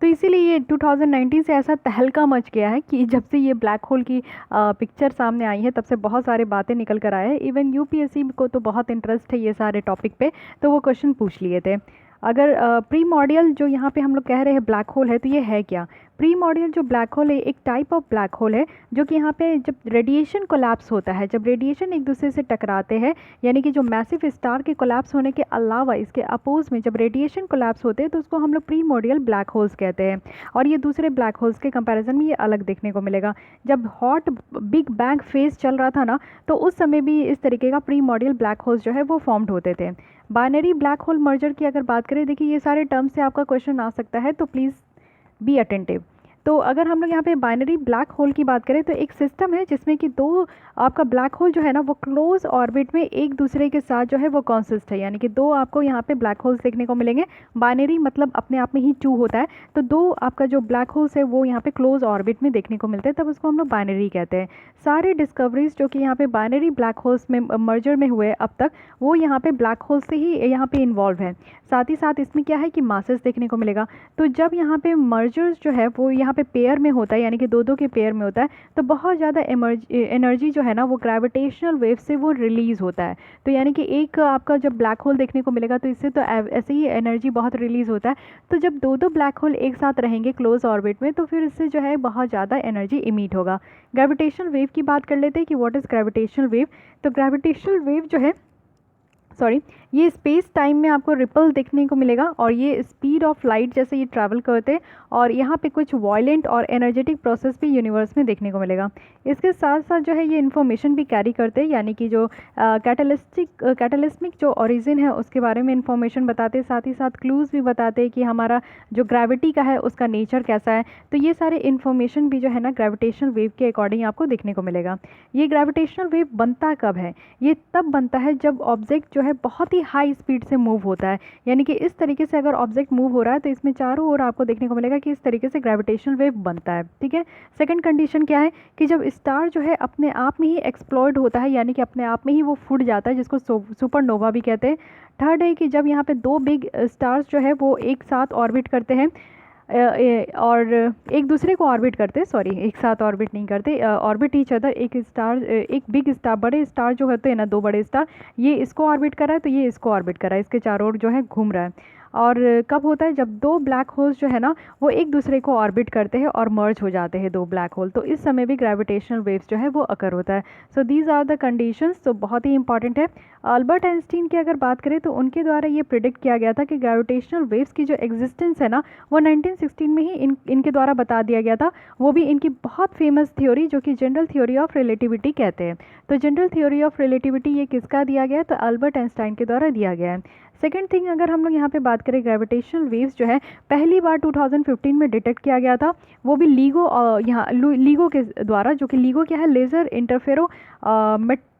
तो इसीलिए ये 2019 से ऐसा तहलका मच गया है कि जब से ये ब्लैक होल की पिक्चर सामने आई है तब से बहुत सारे बातें निकल कर आए हैं। इवन यूपीएससी को तो बहुत इंटरेस्ट है ये सारे टॉपिक पे, तो वो क्वेश्चन पूछ लिए थे। अगर प्रीमॉर्डियल जो यहाँ पे हम लोग कह रहे हैं ब्लैक होल है, तो ये है क्या। प्रीमॉर्डियल जो ब्लैक होल है एक टाइप ऑफ ब्लैक होल है जो कि यहाँ पे जब रेडिएशन कोलैप्स होता है, जब रेडिएशन एक दूसरे से टकराते हैं, यानी कि जो मैसिव स्टार के कोलैप्स होने के अलावा इसके अपोज में जब रेडिएशन कोलैप्स होते हैं तो उसको हम लोग प्रीमॉर्डियल ब्लैक होल्स कहते हैं। और ये दूसरे ब्लैक होल्स के कंपैरिजन में ये अलग देखने को मिलेगा। जब हॉट बिग बैंग फेज चल रहा था ना, तो उस समय भी इस तरीके का प्रीमॉर्डियल ब्लैक होल्स जो है वो फॉर्म्ड होते थे। बाइनरी ब्लैक होल मर्जर की अगर बात करें, देखिए ये सारे टर्म्स से आपका क्वेश्चन आ सकता है, तो प्लीज़ बी अटेंटिव। तो अगर हम लोग यहाँ पे बाइनरी ब्लैक होल की बात करें तो एक सिस्टम है जिसमें कि दो आपका ब्लैक होल जो है ना वो क्लोज ऑर्बिट में एक दूसरे के साथ जो है वो कॉन्सिस्ट है, यानी कि दो आपको यहाँ पे ब्लैक होल्स देखने को मिलेंगे। बाइनरी मतलब अपने आप में ही टू होता है, तो दो आपका जो ब्लैक होल्स है वो यहाँ पे क्लोज ऑर्बिट में देखने को मिलते हैं, तब उसको हम लोग बाइनरी कहते हैं। सारे डिस्कवरीज जो कि यहाँ पे बाइनरी ब्लैक होल्स में मर्जर में हुए अब तक, वो यहाँ पे ब्लैक होल से ही यहाँ पे इन्वॉल्व है। साथ ही साथ इसमें क्या है कि मासेस देखने को मिलेगा। तो जब यहाँ पे मर्जर्स जो है वो यहाँ पे पेयर में होता है, यानी कि दो दो के पेयर में होता है, तो बहुत ज़्यादा एनर्जी जो है ना वो ग्रेविटेशनल वेव से वो रिलीज़ होता है। तो यानी कि एक आपका जब ब्लैक होल देखने को मिलेगा तो इससे तो ऐसे ही एनर्जी बहुत रिलीज़ होता है। तो जब दो दो ब्लैक होल एक साथ रहेंगे क्लोज ऑर्बिट में, तो फिर इससे जो है बहुत ज़्यादा एनर्जी इमिट होगा। ग्रेविटेशनल वेव की बात कर लेते हैं कि व्हाट इज़ ग्रेविटेशनल वेव। तो ग्रेविटेशनल वेव जो है ये स्पेस टाइम में आपको रिपल देखने को मिलेगा, और ये स्पीड ऑफ लाइट जैसे ये ट्रैवल करते हैं, और यहाँ पे कुछ वायलेंट और एनर्जेटिक प्रोसेस भी यूनिवर्स में देखने को मिलेगा। इसके साथ साथ जो है ये इन्फॉर्मेशन भी कैरी करते हैं, यानी कि जो कैटलिस्मिक जो ओरिजिन है उसके बारे में इन्फॉर्मेशन बताते हैं, साथ ही साथ क्लूज़ भी बताते हैं कि हमारा जो ग्रेविटी का है उसका नेचर कैसा है। तो ये सारे इन्फॉर्मेशन भी जो है ना ग्रेविटेशनल वेव के अकॉर्डिंग आपको देखने को मिलेगा। ये ग्रेविटेशनल वेव बनता कब है? ये तब बनता है जब ऑब्जेक्ट जो है बहुत ही हाई स्पीड से मूव होता है, यानी कि इस तरीके से अगर ऑब्जेक्ट मूव हो रहा है तो इसमें चारों ओर आपको देखने को मिलेगा कि इस तरीके से ग्रेविटेशनल वेव बनता है। ठीक है। सेकंड कंडीशन क्या है कि जब स्टार जो है अपने आप में ही एक्सप्लोड होता है, यानी कि अपने आप में ही वो फूट जाता है, जिसको सुपरनोवा भी कहते हैं। थर्ड है कि जब यहाँ पे दो बिग स्टार्स जो है वो एक साथ ऑर्बिट करते हैं और एक दूसरे को ऑर्बिट करते हैं, सॉरी एक साथ ऑर्बिट नहीं करते, ऑर्बिट ईच अदर। एक बिग स्टार, बड़े स्टार जो होते हैं ना, दो बड़े स्टार, ये इसको ऑर्बिट कर रहा है तो ये इसको ऑर्बिट कर रहा है, इसके चारों ओर जो है घूम रहा है। और कब होता है? जब दो ब्लैक होल्स जो है ना वो एक दूसरे को ऑर्बिट करते हैं और मर्ज हो जाते हैं दो ब्लैक होल, तो इस समय भी ग्रेविटेशनल वेव्स जो है वो अकर होता है। So these are the conditions, तो बहुत ही इंपॉर्टेंट है। अल्बर्ट आइंस्टीन की अगर बात करें तो उनके द्वारा ये प्रिडिक्ट किया गया था कि ग्रेविटेशनल वेव्स की जो एग्जिस्टेंस है ना वो 1916 में ही इनके द्वारा बता दिया गया था। वो भी इनकी बहुत फेमस थ्योरी जो कि जनरल थ्योरी ऑफ रिलेटिविटी कहते हैं। तो जनरल थ्योरी ऑफ रिलेटिविटी ये किसका दिया गया है? तो अल्बर्ट आइंस्टाइन के द्वारा दिया गया है। सेकेंड थिंग, अगर हम लोग यहाँ पे बात करें, ग्रेविटेशनल वेव्स जो है पहली बार 2015 में डिटेक्ट किया गया था, वो भी लीगो के द्वारा, जो कि लीगो क्या है? Laser इंटरफेरो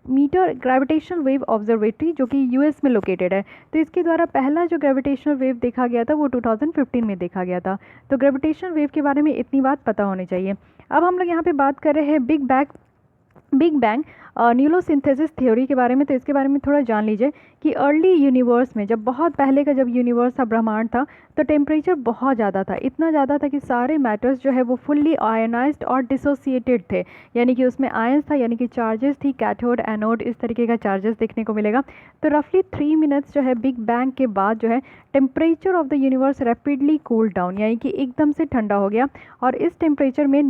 metre gravitational wave observatory, जो कि यूएस में लोकेटेड है। तो इसके द्वारा पहला जो ग्रेविटेशनल वेव देखा गया था वो 2015 में देखा गया था। तो ग्रेविटेशनल वेव के बारे में इतनी बात पता होनी चाहिए। अब हम लोग यहाँ पे बात कर रहे हैं बिग बैंग न्यूक्लियोसिंथेसिस थ्योरी के बारे में। तो इसके बारे में थोड़ा जान लीजिए कि अर्ली यूनिवर्स में, जब बहुत पहले का जब यूनिवर्स था, ब्रह्मांड था, तो टेम्परेचर बहुत ज़्यादा था, इतना ज़्यादा था कि सारे मैटर्स जो है वो फुल्ली आयनाइज्ड और डिसोसिएटेड थे, यानी कि उसमें आयंस था, यानी कि चार्जेस थी, कैथोड एनोड इस तरीके का चार्जेस देखने को मिलेगा। तो रफली 3 मिनट्स जो है बिग बैंग के बाद जो है temperature of the universe rapidly cool down, यानी कि एकदम से ठंडा हो गया। और इस टेम्परेचर में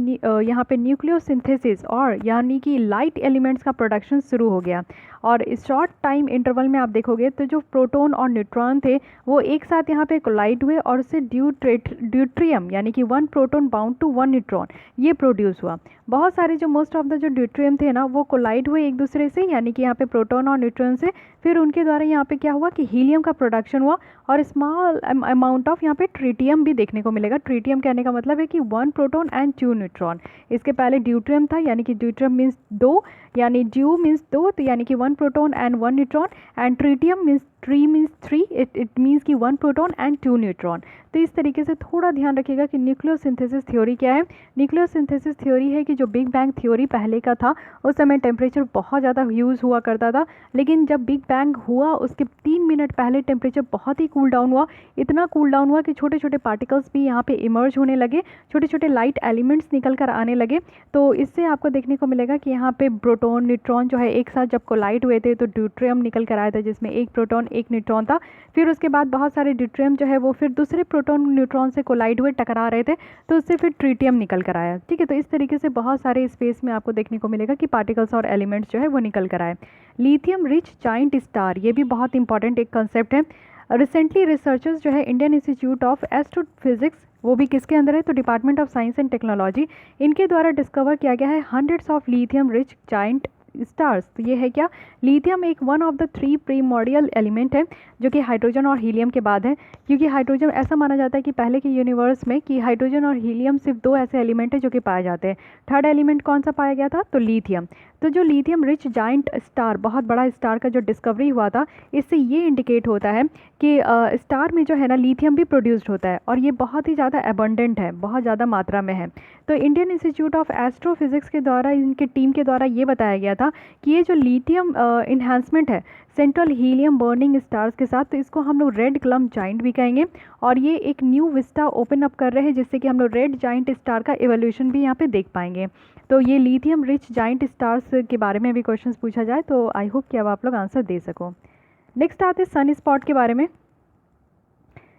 यहाँ पे न्यूक्लियोसिंथेसिस और यानी कि लाइट एलिमेंट्स का प्रोडक्शन शुरू हो गया। और इस शॉर्ट टाइम इंटरवल में आप देखोगे तो जो प्रोटॉन और न्यूट्रॉन थे वो एक साथ यहाँ पे कोलाइड हुए, और उससे ड्यूट्रियम यानी कि 1 प्रोटॉन बाउंड टू 1 न्यूट्रॉन ये प्रोड्यूस हुआ। बहुत सारे जो मोस्ट ऑफ द जो ड्यूट्रियम थे ना वो कोलाइड हुए एक दूसरे से, यानी कि यहाँ पे प्रोटॉन और न्यूट्रॉन से। फिर उनके द्वारा यहाँ पे क्या हुआ कि हीलियम का प्रोडक्शन हुआ, और स्मॉल अमाउंट ऑफ यहाँ पे ट्रिटियम भी देखने को मिलेगा। ट्रिटियम कहने का मतलब है कि 1 प्रोटॉन एंड 2 न्यूट्रॉन। इसके पहले ड्यूट्रियम था, यानी कि ड्यूट्रियम मीन्स 2, यानी ड्यू मीन्स 2, तो यानी कि 1 proton and 1 neutron, and tritium means 3 means 3, it means कि 1 प्रोटॉन एंड 2 न्यूट्रॉन। तो इस तरीके से थोड़ा ध्यान रखिएगा कि न्यूक्लियोसिंथेसिस थ्योरी क्या है। न्यूक्लियोसिंथेसिस थ्योरी है कि जो बिग बैंग थ्योरी पहले का था उस समय टेम्परेचर बहुत ज़्यादा ह्यूज हुआ करता था, लेकिन जब बिग बैंग हुआ उसके 3 मिनट पहले टेम्परेचर बहुत ही कूल डाउन हुआ। इतना कूल डाउन हुआ कि छोटे छोटे पार्टिकल्स भी यहाँ पे इमर्ज होने लगे, छोटे छोटे लाइट एलिमेंट्स निकल कर आने लगे। तो इससे आपको देखने को मिलेगा कि यहाँ पे प्रोटॉन न्यूट्रॉन जो है एक साथ जब कोलाइड हुए थे तो ड्यूट्रियम निकल कर आया था, जिसमें 1 प्रोटॉन एक न्यूट्रॉन था। फिर उसके बाद बहुत सारे ड्यूट्रियम जो है वो फिर दूसरे प्रोटॉन न्यूट्रॉन से कोलाइड हुए, टकरा रहे थे, तो उससे फिर ट्रिटियम निकल कर आया। ठीक है, तो इस तरीके से बहुत सारे स्पेस में आपको देखने को मिलेगा कि पार्टिकल्स और एलिमेंट्स जो है वो निकल कर आए। लिथियम रिच जाइंट स्टार, ये भी बहुत इंपॉर्टेंट एक कंसेप्ट है। रिसेंटली रिसर्चर्स जो है इंडियन इंस्टीट्यूट ऑफ एस्ट्रोफिजिक्स, वो भी किसके अंदर है, तो department of science and technology, इनके द्वारा डिस्कवर किया गया है hundreds of lithium rich giant stars. तो ये है क्या, लिथियम एक one of the 3 primordial element है जो कि हाइड्रोजन और हीलियम के बाद है, क्योंकि हाइड्रोजन, ऐसा माना जाता है कि पहले के यूनिवर्स में कि हाइड्रोजन और हीलियम सिर्फ 2 ऐसे एलिमेंट है जो कि पाए जाते हैं। थर्ड एलिमेंट कौन सा पाया गया था, तो लिथियम। तो जो लिथियम रिच जाइंट स्टार, बहुत बड़ा स्टार का जो डिस्कवरी हुआ था, इससे ये इंडिकेट होता है कि स्टार में जो है ना लिथियम भी प्रोड्यूस्ड होता है और ये बहुत ही ज़्यादा एबंडेंट है, बहुत ज़्यादा मात्रा में है। तो इंडियन इंस्टीट्यूट ऑफ एस्ट्रोफिजिक्स के द्वारा, इनके टीम के द्वारा ये बताया गया था कि ये जो लिथियम इन्हांसमेंट है सेंट्रल हीलियम बर्निंग स्टार्स के साथ, तो इसको हम लोग रेड क्लम्प जाइंट भी कहेंगे। और ये एक न्यू विस्टा ओपन अप कर रहे हैं जिससे कि हम लोग रेड जाइंट स्टार का एवोल्यूशन भी यहाँ पे देख पाएंगे। तो ये लिथियम रिच जाइंट स्टार्स के बारे में भी क्वेश्चंस पूछा जाए तो आई होप कि अब आप लोग आंसर दे सको। नेक्स्ट आते हैं सन स्पॉट के बारे में।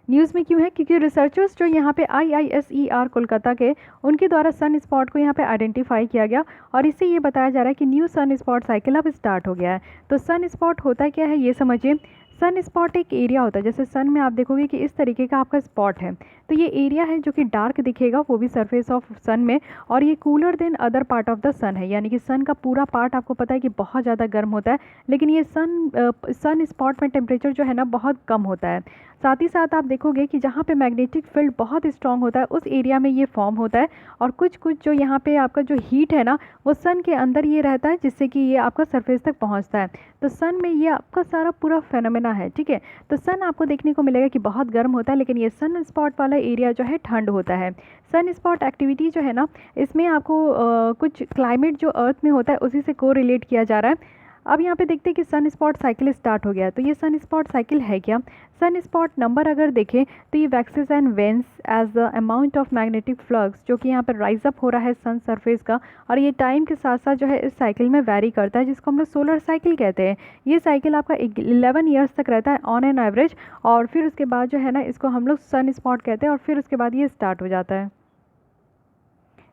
न्यूज़ में क्यों है, क्योंकि रिसर्चर्स जो यहाँ पे IISER कोलकाता के, उनके द्वारा सन स्पॉट को यहाँ पे आइडेंटिफाई किया गया और इससे ये बताया जा रहा है कि न्यू सन स्पॉट साइकिल अब स्टार्ट हो गया है। तो सन स्पॉट होता क्या है ये समझिए। सन स्पॉट एक एरिया होता है, जैसे सन में आप देखोगे कि इस तरीके का आपका स्पॉट है, तो ये एरिया है जो कि डार्क दिखेगा, वो भी सरफेस ऑफ सन में, और ये cooler than other part of the sun है, यानी कि सन का पूरा पार्ट आपको पता है कि बहुत ज़्यादा गर्म होता है, लेकिन ये सन स्पॉट में टेम्परेचर जो है ना बहुत कम होता है। साथ ही साथ आप देखोगे कि जहाँ पे मैग्नेटिक फील्ड बहुत स्ट्रांग होता है उस एरिया में ये फॉर्म होता है, और कुछ कुछ जो यहाँ पे आपका जो हीट है ना वो सन के अंदर ये रहता है जिससे कि ये आपका सरफेस तक पहुँचता है। तो सन में ये आपका सारा पूरा फेनोमेना है। ठीक है, तो सन आपको देखने को मिलेगा कि बहुत गर्म होता है, लेकिन ये सन स्पॉट वाला एरिया जो है ठंड होता है। सन स्पॉट एक्टिविटी जो है ना, इसमें आपको कुछ क्लाइमेट जो अर्थ में होता है उसी से को रिलेट किया जा रहा है। अब यहाँ पे देखते हैं कि सन स्पॉट साइकिल स्टार्ट हो गया है। तो ये सन स्पॉट साइकिल है क्या, सन स्पॉट नंबर अगर देखें तो ये waxes and wanes as the amount of magnetic flux जो कि यहाँ पर राइज अप हो रहा है सन सरफेस का, और ये टाइम के साथ साथ जो है इस साइकिल में वैरी करता है, जिसको हम लोग सोलर साइकिल कहते हैं। ये साइकिल आपका 11 ईयर्स तक रहता है ऑन एन एवरेज, और फिर उसके बाद जो है ना इसको हम लोग सन स्पॉट कहते हैं, और फिर उसके बाद ये स्टार्ट हो जाता है।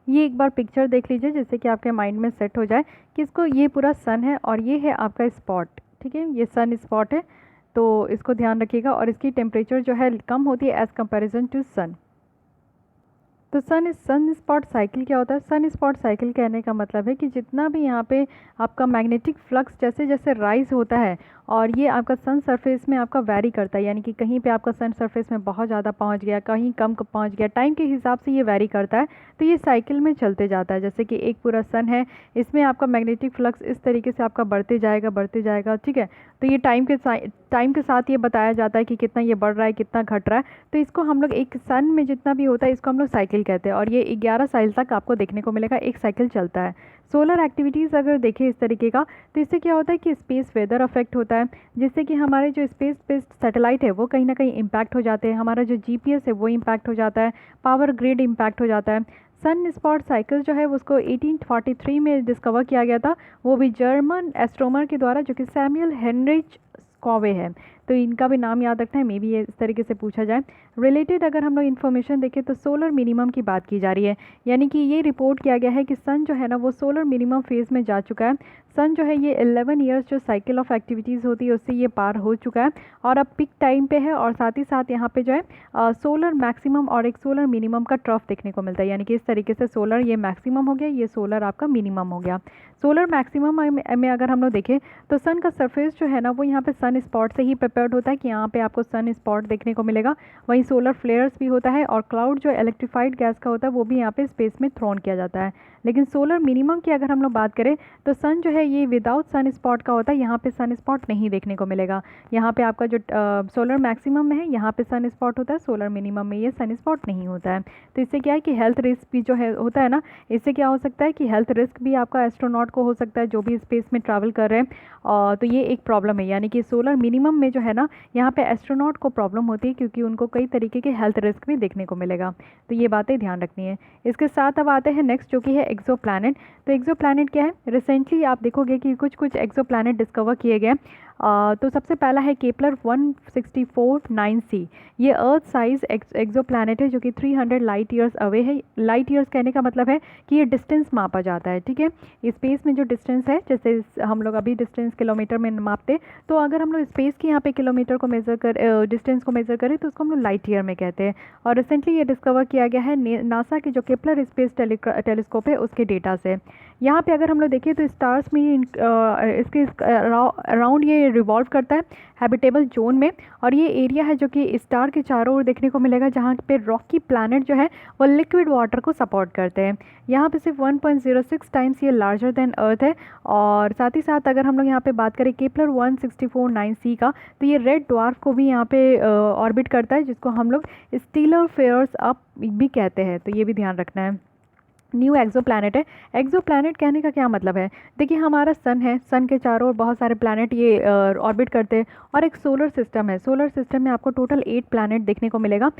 ये एक बार पिक्चर देख लीजिए जिससे कि आपके माइंड में सेट हो जाए कि इसको, ये पूरा सन है और ये है आपका स्पॉट। ठीक है, ये सन स्पॉट है, तो इसको ध्यान रखिएगा, और इसकी टेम्परेचर जो है कम होती है एज़ कंपैरिजन टू सन। तो सन स्पॉट साइकिल क्या होता है, सन स्पॉट साइकिल कहने का मतलब है कि जितना भी यहाँ पे आपका मैग्नेटिक फ्लक्स जैसे जैसे राइज होता है और ये आपका सन सरफेस में आपका वैरी करता है, यानी कि कहीं पे आपका सन सरफेस में बहुत ज़्यादा पहुँच गया, कहीं कम पहुँच गया, टाइम के हिसाब से ये वैरी करता है। तो ये साइकिल में चलते जाता है, जैसे कि एक पूरा सन है, इसमें आपका मैग्नेटिक फ्लक्स इस तरीके से आपका बढ़ते जाएगा। ठीक है, तो ये टाइम के साथ ये बताया जाता है कि कितना ये बढ़ रहा है, कितना घट रहा है। तो इसको हम लोग, एक सन में जितना भी होता है इसको हम लोग साइकिल कहते हैं, और ये 11 साल तक आपको देखने को मिलेगा एक साइकिल चलता है। सोलर एक्टिविटीज़ अगर देखें इस तरीके का, तो इससे क्या होता है कि स्पेस वेदर अफेक्ट होता है, जिससे कि हमारे जो स्पेस बेस्ड सैटेलाइट है वो कहीं ना कहीं इम्पैक्ट हो जाते हैं, हमारा जो GPS है वो इम्पैक्ट हो जाता है, पावर ग्रिड इम्पैक्ट हो जाता है। सन स्पॉट साइकिल जो है उसको 1843 में डिस्कवर किया गया था, वो भी जर्मन एस्ट्रोनॉमर के द्वारा, जो कि सैमुअल हेनरिच स्कॉवे है। तो इनका भी नाम याद रखना है, मे बी ये इस तरीके से पूछा जाए। रिलेटेड अगर हम लोग इन्फॉर्मेशन देखें तो सोलर मिनिमम की बात की जा रही है, यानी कि ये रिपोर्ट किया गया है कि सन जो है ना वो सोलर मिनिमम फेज़ में जा चुका है। सन जो है ये 11 ईयर्स जो साइकिल ऑफ एक्टिविटीज़ होती है उससे ये पार हो चुका है, और अब पिक टाइम पे है, और साथ ही साथ यहाँ पे जो है सोलर मैक्सिमम और एक सोलर मिनिमम का ट्रफ देखने को मिलता है, यानी कि इस तरीके से सोलर ये मैक्सिमम हो गया, ये सोलर आपका मिनिमम हो गया। सोलर मैक्सिमम में अगर हम लोग देखें तो सन का सरफेस जो है ना वो यहाँ पे सन स्पॉट से ही प्रिपेयर्ड होता है कि यहाँ पे आपको सन स्पॉट देखने को मिलेगा। वहीं सोलर फ्लेयर्स भी होता है, और क्लाउड जो इलेक्ट्रिफाइड गैस का होता है वो भी यहाँ पे स्पेस में थ्रोन किया जाता है। लेकिन सोलर मिनिमम की अगर हम लोग बात करें तो सन जो है ये विदाउट सन स्पॉट का होता है, यहाँ पे सन स्पॉट नहीं देखने को मिलेगा। यहाँ पे आपका जो सोलर मैक्सिमम में है यहाँ पे सन स्पॉट होता है, सोलर मिनिमम में ये सन स्पॉट नहीं होता है। तो इससे क्या है कि हेल्थ रिस्क भी जो है होता है ना, इससे क्या हो सकता है कि हेल्थ रिस्क भी आपका एस्ट्रोनॉट को हो सकता है जो भी स्पेस में ट्रैवल कर रहे हैं। तो ये एक प्रॉब्लम है, यानी कि सोलर मिनिमम में जो है ना यहाँ पे एस्ट्रोनॉट को प्रॉब्लम होती है, क्योंकि उनको कई तरीके के हेल्थ रिस्क भी देखने को मिलेगा। तो ये बातें ध्यान रखनी है। इसके साथ अब आते हैं नेक्स्ट, जो कि है एक्सोप्लैनेट। तो एक्सोप्लैनेट क्या है, रिसेंटली आप देखोगे कि कुछ एक्सोप्लैनेट डिस्कवर किए गए। तो सबसे पहला है केपलर 1649c। ये अर्थ साइज एक्सो प्लानट है जो कि 300 लाइट ईयर्स अवे है। लाइट ईयर्स कहने का मतलब है कि ये डिस्टेंस मापा जाता है, ठीक है। स्पेस में जो डिस्टेंस है, जैसे हम लोग अभी डिस्टेंस किलोमीटर में मापते, तो अगर हम लोग स्पेस के यहाँ पे किलोमीटर को मेज़र कर डिस्टेंस को मेज़र करें तो उसको हम लोग लाइट ईयर में कहते हैं। और रिसेंटली ये डिस्कवर किया गया है नासा के जो केपलर स्पेस टेलीस्कोप है उसके डेटा से। यहाँ पे अगर हम लोग देखें तो स्टार्स में इसके अराउंड ये रिवॉल्व करता है हैबिटेबल जोन में, और ये एरिया है जो कि स्टार के चारों ओर देखने को मिलेगा, जहाँ पे रॉकी प्लैनेट जो है वो लिक्विड वाटर को सपोर्ट करते हैं। यहाँ पे सिर्फ 1.06 टाइम्स ये लार्जर देन अर्थ है। और साथ ही साथ अगर हम लोग यहाँ पे बात करें केपलर 1649c का, तो ये रेड ड्वार्फ को भी यहाँ पे ऑर्बिट करता है, जिसको हम लोग स्टीलर फेयर्स अप भी कहते हैं, तो ये भी ध्यान रखना है। न्यू एक्सो प्लानट है। एक्सो प्लानट कहने का क्या मतलब है? देखिए, हमारा सन है, सन के चारों ओर बहुत सारे प्लानट ये ऑर्बिट करते हैं, और एक सोलर सिस्टम है। सोलर सिस्टम में आपको टोटल 8 प्लानट देखने को मिलेगा,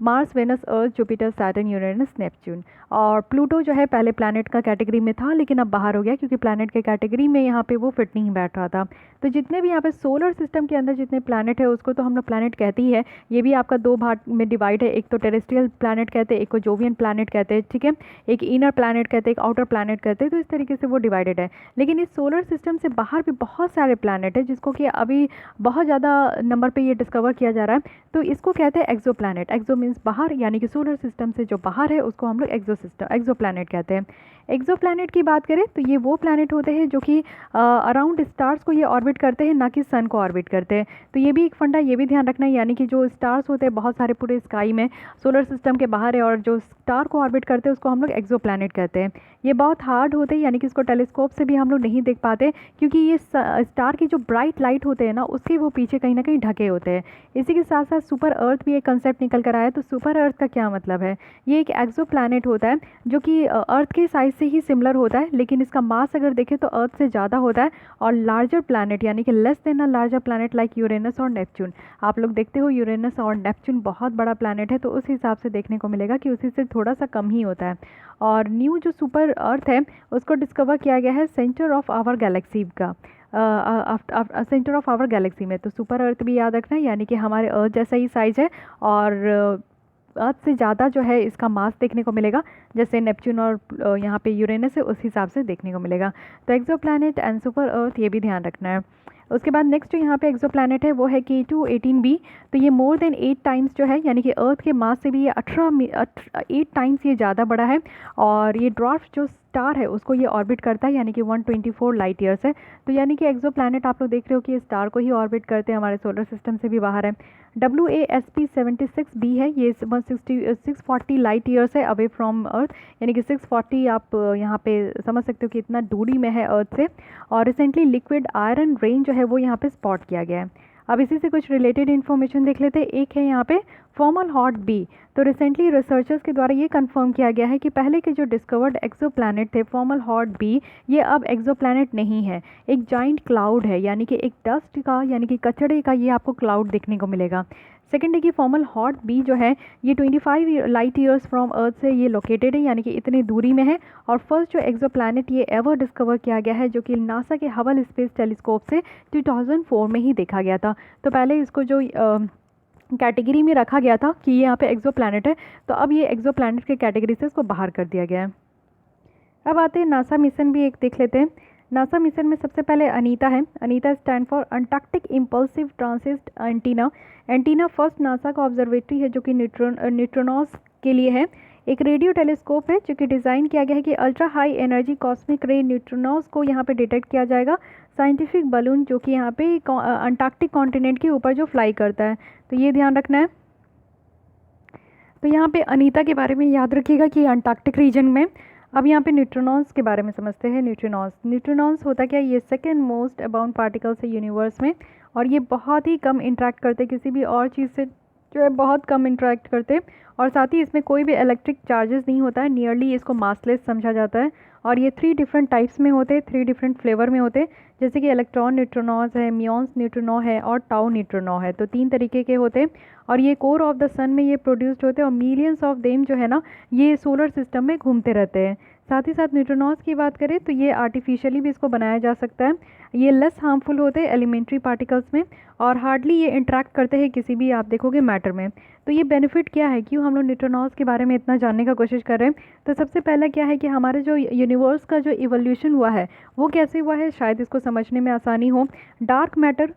मार्स, वेनस, अर्थ, जुपिटर, सैटर्न, यूरेनस, नेपच्यून। और प्लूटो जो है पहले प्लैनेट का कैटेगरी में था, लेकिन अब बाहर हो गया क्योंकि प्लैनेट के कैटेगरी में यहाँ पे वो फिट नहीं बैठ रहा था। तो जितने भी यहाँ पे सोलर सिस्टम के अंदर जितने प्लैनेट है उसको तो हम लोग प्लैनेट कहते ही है। ये भी आपका 2 भाग में डिवाइड है, एक तो टेरेस्ट्रियल प्लैनेट कहते हैं, एक को जोवियन प्लैनेट कहते हैं, ठीक है। एक इनर प्लैनेट कहते हैं, एक आउटर प्लैनेट कहते हैं, तो इस तरीके से वो डिवाइडेड है। लेकिन इस सोलर सिस्टम से बाहर भी बहुत सारे प्लैनेट है जिसको कि अभी बहुत ज़्यादा नंबर पर ये डिस्कवर किया जा रहा है, तो इसको कहते हैं एक्सो प्लैनेट। एक्सो मीन्स बाहर, यानी कि सोलर सिस्टम से जो बाहर है उसको हम लोग एक्सो प्लैनेट कहते हैं। एक्सो प्लैनेट की बात करें तो ये वो प्लैनेट होते हैं जो कि अराउंड स्टार्स को ये ऑर्बिट करते हैं, ना कि सन को ऑर्बिट करते हैं। तो ये भी एक फंडा, ये भी ध्यान रखना है, यानी कि जो स्टार्स होते हैं बहुत सारे पूरे स्काई में सोलर सिस्टम के बाहर है, और जो स्टार को ऑर्बिट करते हैं उसको हम लोग एक्सो प्लैनेट कहते हैं। ये बहुत हार्ड होते हैं, यानी कि इसको टेलीस्कोप से भी हम लोग नहीं देख पाते, क्योंकि ये स्टार की जो ब्राइट लाइट होते हैं ना उसके वो पीछे कहीं ना कहीं ढके होते हैं। इसी के साथ साथ सुपर अर्थ भी एक कंसेप्ट निकल कर आया। तो सुपर अर्थ का क्या मतलब है? ये एक एक्सो प्लैनेट होता है जो कि अर्थ के साइज से ही सिमिलर होता है, लेकिन इसका मास अगर देखें तो अर्थ से ज़्यादा होता है, और लार्जर प्लैनेट यानी कि less than a larger planet like Uranus और नेपच्यून। आप लोग देखते हो यूरेनस और नेपच्यून बहुत बड़ा प्लैनेट है, तो उस हिसाब से देखने को मिलेगा कि उसी से थोड़ा सा कम ही होता है। और न्यू जो सुपर अर्थ है उसको डिस्कवर किया गया है सेंटर ऑफ आवर गैलेक्सी का, सेंटर ऑफ आवर गैलेक्सी में। तो सुपर अर्थ भी याद रखना है, यानी कि हमारे अर्थ जैसा ही साइज है, और अर्थ से ज़्यादा जो है इसका मास देखने को मिलेगा, जैसे नेपच्यून और यहाँ पे यूरेनस है उस हिसाब से देखने को मिलेगा। तो एक्सो प्लैनेट एंड सुपर अर्थ ये भी ध्यान रखना है। उसके बाद नेक्स्ट जो यहाँ पे एक्सो प्लैनेट है वो है K2-18b। तो ये मोर देन 8 टाइम्स जो है, यानी कि अर्थ के मास से भी ये 8 टाइम्स ये ज़्यादा बड़ा है, और ये ड्वार्फ जो स्टार है उसको ये ऑर्बिट करता है, यानी कि 124 लाइट ईयर्स है। तो यानी कि एक्सो प्लैनेट आप लोग देख रहे हो कि ये स्टार को ही ऑर्बिट करते हैं, हमारे सोलर सिस्टम से भी बाहर है। WASP-76b है, ये 640 लाइट ईयर्स है अवे फ्रॉम अर्थ, यानी कि 640 आप यहाँ पे समझ सकते हो कि इतना दूरी में है अर्थ से। और रिसेंटली लिक्विड आयरन रेन जो है वो यहाँ पे स्पॉट किया गया है। अब इसी से कुछ रिलेटेड इन्फॉर्मेशन देख लेते हैं। एक है यहाँ पे फोमलहॉट बी। तो रिसेंटली रिसर्चर्स के द्वारा ये कंफर्म किया गया है कि पहले के जो डिस्कवर्ड एक्सोप्लैनेट थे फोमलहॉट बी, ये अब एक्सोप्लैनेट नहीं है, एक जाइंट क्लाउड है, यानी कि एक डस्ट का, यानी कि कचड़े का ये आपको क्लाउड देखने को मिलेगा। सेकेंड है कि फोमलहॉट बी जो है ये 25 लाइट ईयर्स फ्रॉम अर्थ से ये लोकेटेड है, यानी कि इतनी दूरी में है। और फर्स्ट जो एक्सोप्लैनेट ये एवर डिस्कवर किया गया है जो कि नासा के हबल स्पेस टेलीस्कोप से 2004 में ही देखा गया था। तो पहले इसको जो कैटेगरी में रखा गया था कि ये यहाँ पे एक्सोप्लैनेट है, तो अब ये एक्सोप्लैनेट के कैटेगरी से इसको बाहर कर दिया गया है। अब आते हैं नासा मिशन भी एक देख लेते हैं। नासा मिशन में सबसे पहले अनीता है। Anita stand for Antarctic impulsive transit antenna. Antenna first NASA का ऑब्जर्वेटरी है जो कि न्यूट्रॉन्स के लिए है। एक रेडियो टेलीस्कोप है जो कि डिज़ाइन किया गया है कि अल्ट्रा हाई एनर्जी कॉस्मिक रे न्यूट्रॉन्स को यहाँ पे डिटेक्ट किया जाएगा। साइंटिफिक बलून जो कि यहाँ पे अंटार्कटिक कॉन्टिनेंट के ऊपर जो फ्लाई करता है, तो ये ध्यान रखना है। तो यहाँ पे अनीता के बारे में याद रखिएगा कि अंटार्कटिक रीजन में। अब यहाँ पे न्यूट्रॉन्स के बारे में समझते हैं। न्यूट्रॉन्स होता क्या है? ये सेकेंड मोस्ट अबाउंड पार्टिकल्स है यूनिवर्स में, और ये बहुत ही कम इंटरेक्ट करते, किसी भी और चीज़ से जो है बहुत कम इंटरेक्ट करते, और साथ ही इसमें कोई भी इलेक्ट्रिक चार्जेस नहीं होता है। नियरली इसको मासलेस समझा जाता है। और ये 3 डिफरेंट टाइप्स में होते हैं, 3 डिफरेंट फ्लेवर में होते हैं, जैसे कि इलेक्ट्रॉन न्यूट्रॉन्स है, म्यून्स न्यूट्रिनो है, और टाउ न्यूट्रिनो है। तो 3 तरीके के होते हैं, और ये कोर ऑफ द सन में ये प्रोड्यूस्ड होते हैं, और मिलियंस ऑफ देम जो है ना ये सोलर सिस्टम में घूमते रहते हैं। साथ ही साथ न्यूट्रॉन्स की बात करें तो ये आर्टिफिशियली भी इसको बनाया जा सकता है। ये लेस हार्मफुल होते हैं एलिमेंट्री पार्टिकल्स में और हार्डली ये इंटरेक्ट करते हैं किसी भी आप देखोगे मैटर में। तो ये बेनिफिट क्या है, क्यों हम लोग न्यूट्रॉन्स के बारे में इतना जानने का कोशिश कर रहे हैं? तो सबसे पहला क्या है कि हमारे जो यूनिवर्स का जो इवोल्यूशन हुआ है वो कैसे हुआ है, शायद इसको समझने में आसानी हो। डार्क मैटर,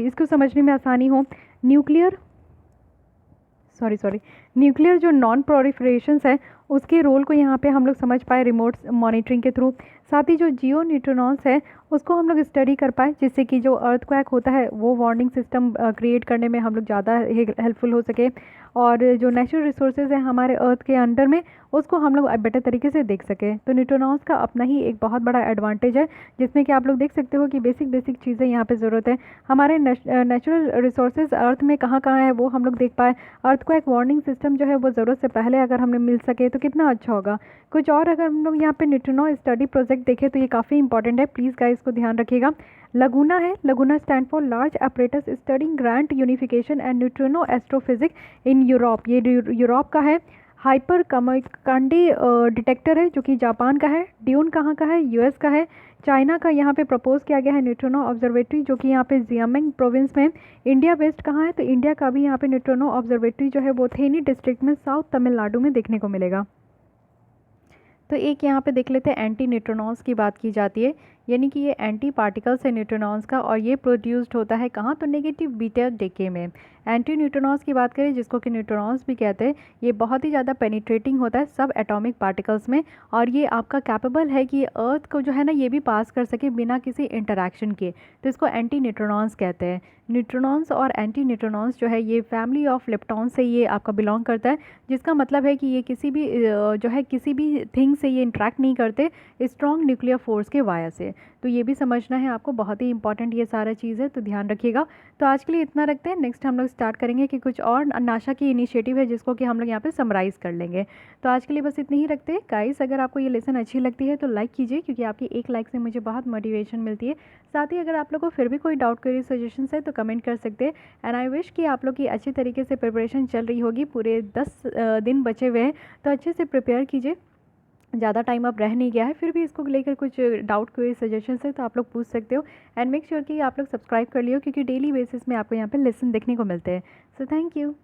इसको समझने में आसानी हो। न्यूक्लियर न्यूक्लियर जो नॉन प्रोलिफरेशंस है उसके रोल को यहाँ पे हम लोग समझ पाए रिमोट मॉनिटरिंग के थ्रू। साथ ही जो जियो न्यूट्रॉन्स है उसको हम लोग स्टडी कर पाए, जिससे कि जो अर्थक्वेक होता है वो वार्निंग सिस्टम क्रिएट करने में हम लोग ज़्यादा हेल्पफुल हो सके, और जो नेचुरल रिसोर्सेज हैं हमारे अर्थ के अंडर में उसको हम लोग बेटर तरीके से देख सकें। तो न्यूट्रॉन्स का अपना ही एक बहुत बड़ा एडवांटेज है, जिसमें कि आप लोग देख सकते हो कि बेसिक चीज़ें यहाँ पे ज़रूरत है। हमारे नेचुरल रिसोर्सेज अर्थ में कहाँ कहाँ है वो हम लोग देख पाए। अर्थक्वेक वार्निंग सिस्टम जो है वो ज़रूरत से पहले अगर हमें मिल सके तो कितना अच्छा होगा। कुछ और अगर हम लोग यहाँ पे न्यूट्रिनो स्टडी प्रोजेक्ट देखें तो ये काफ़ी इंपॉर्टेंट है, प्लीज़ गाइस इसको ध्यान रखिएगा। लगुना है, LAGUNA stand for large apparatus studying grand unification and neutrino astrophysics in Europe, ये यूरोप का है। हाइपर कांडी डिटेक्टर है जो कि जापान का है। ड्यून कहाँ का है, यूएस का है। चाइना का यहाँ पे प्रपोज किया गया है न्यूट्रिनो ऑब्जर्वेटरी जो कि यहाँ पे जियामिंग प्रोविंस में। इंडिया बेस्ड कहाँ है, तो इंडिया का भी यहाँ पे न्यूट्रिनो ऑब्जर्वेटरी जो है वो थेनी डिस्ट्रिक्ट में साउथ तमिलनाडु में देखने को मिलेगा। तो एक यहाँ पे देख लेते हैं एंटी न्यूट्रॉन्स की बात की जाती है, यानी कि ये एंटी पार्टिकल्स है न्यूट्रॉन्स का, और ये प्रोड्यूस्ड होता है कहाँ, तो नेगेटिव बीटा डिके में। एंटी न्यूट्रॉन्स की बात करें जिसको कि न्यूट्रॉन्स भी कहते हैं, ये बहुत ही ज़्यादा पेनिट्रेटिंग होता है सब एटॉमिक पार्टिकल्स में, और ये आपका कैपेबल है कि अर्थ को जो है ना ये भी पास कर सके बिना किसी इंटरेक्शन के, तो इसको एंटी न्यूट्रॉन्स कहते हैं। न्यूट्रॉन्स और एंटी न्यूट्रॉन्स जो है ये फैमिली ऑफ लेप्टॉन से ये आपका बिलोंग करता है, जिसका मतलब है कि ये किसी भी जो है किसी भी थिंग से ये इंट्रैक्ट नहीं करते स्ट्रॉन्ग न्यूक्लियर फोर्स के वाया से। तो ये भी समझना है आपको, बहुत ही इंपॉर्टेंट ये सारा चीज़ है, तो ध्यान रखिएगा। तो आज के लिए इतना रखते हैं, नेक्स्ट हम लोग स्टार्ट करेंगे कि कुछ और नासा की इनिशिएटिव है जिसको कि हम लोग यहाँ पे समराइज़ कर लेंगे। तो आज के लिए बस इतनी ही रखते हैं गाइस। अगर आपको ये लेसन अच्छी लगती है तो लाइक कीजिए, क्योंकि आपकी एक लाइक से मुझे बहुत मोटिवेशन मिलती है। साथ ही अगर आप लोग को फिर भी कोई डाउट क्वेरी सजेशन है तो कमेंट कर सकते हैं। एंड आई विश कि आप लोग की अच्छी तरीके से प्रिपरेशन चल रही होगी, पूरे 10 दिन बचे हुए हैं, तो अच्छे से प्रिपेयर कीजिए। ज़्यादा टाइम अब रह नहीं गया है, फिर भी इसको लेकर कुछ डाउट क्वेरी सजेशन है तो आप लोग पूछ सकते हो। एंड मेक श्योर कि आप लोग सब्सक्राइब कर लियो, क्योंकि डेली बेसिस में आपको यहाँ पे लेसन देखने को मिलते हैं। So thank you.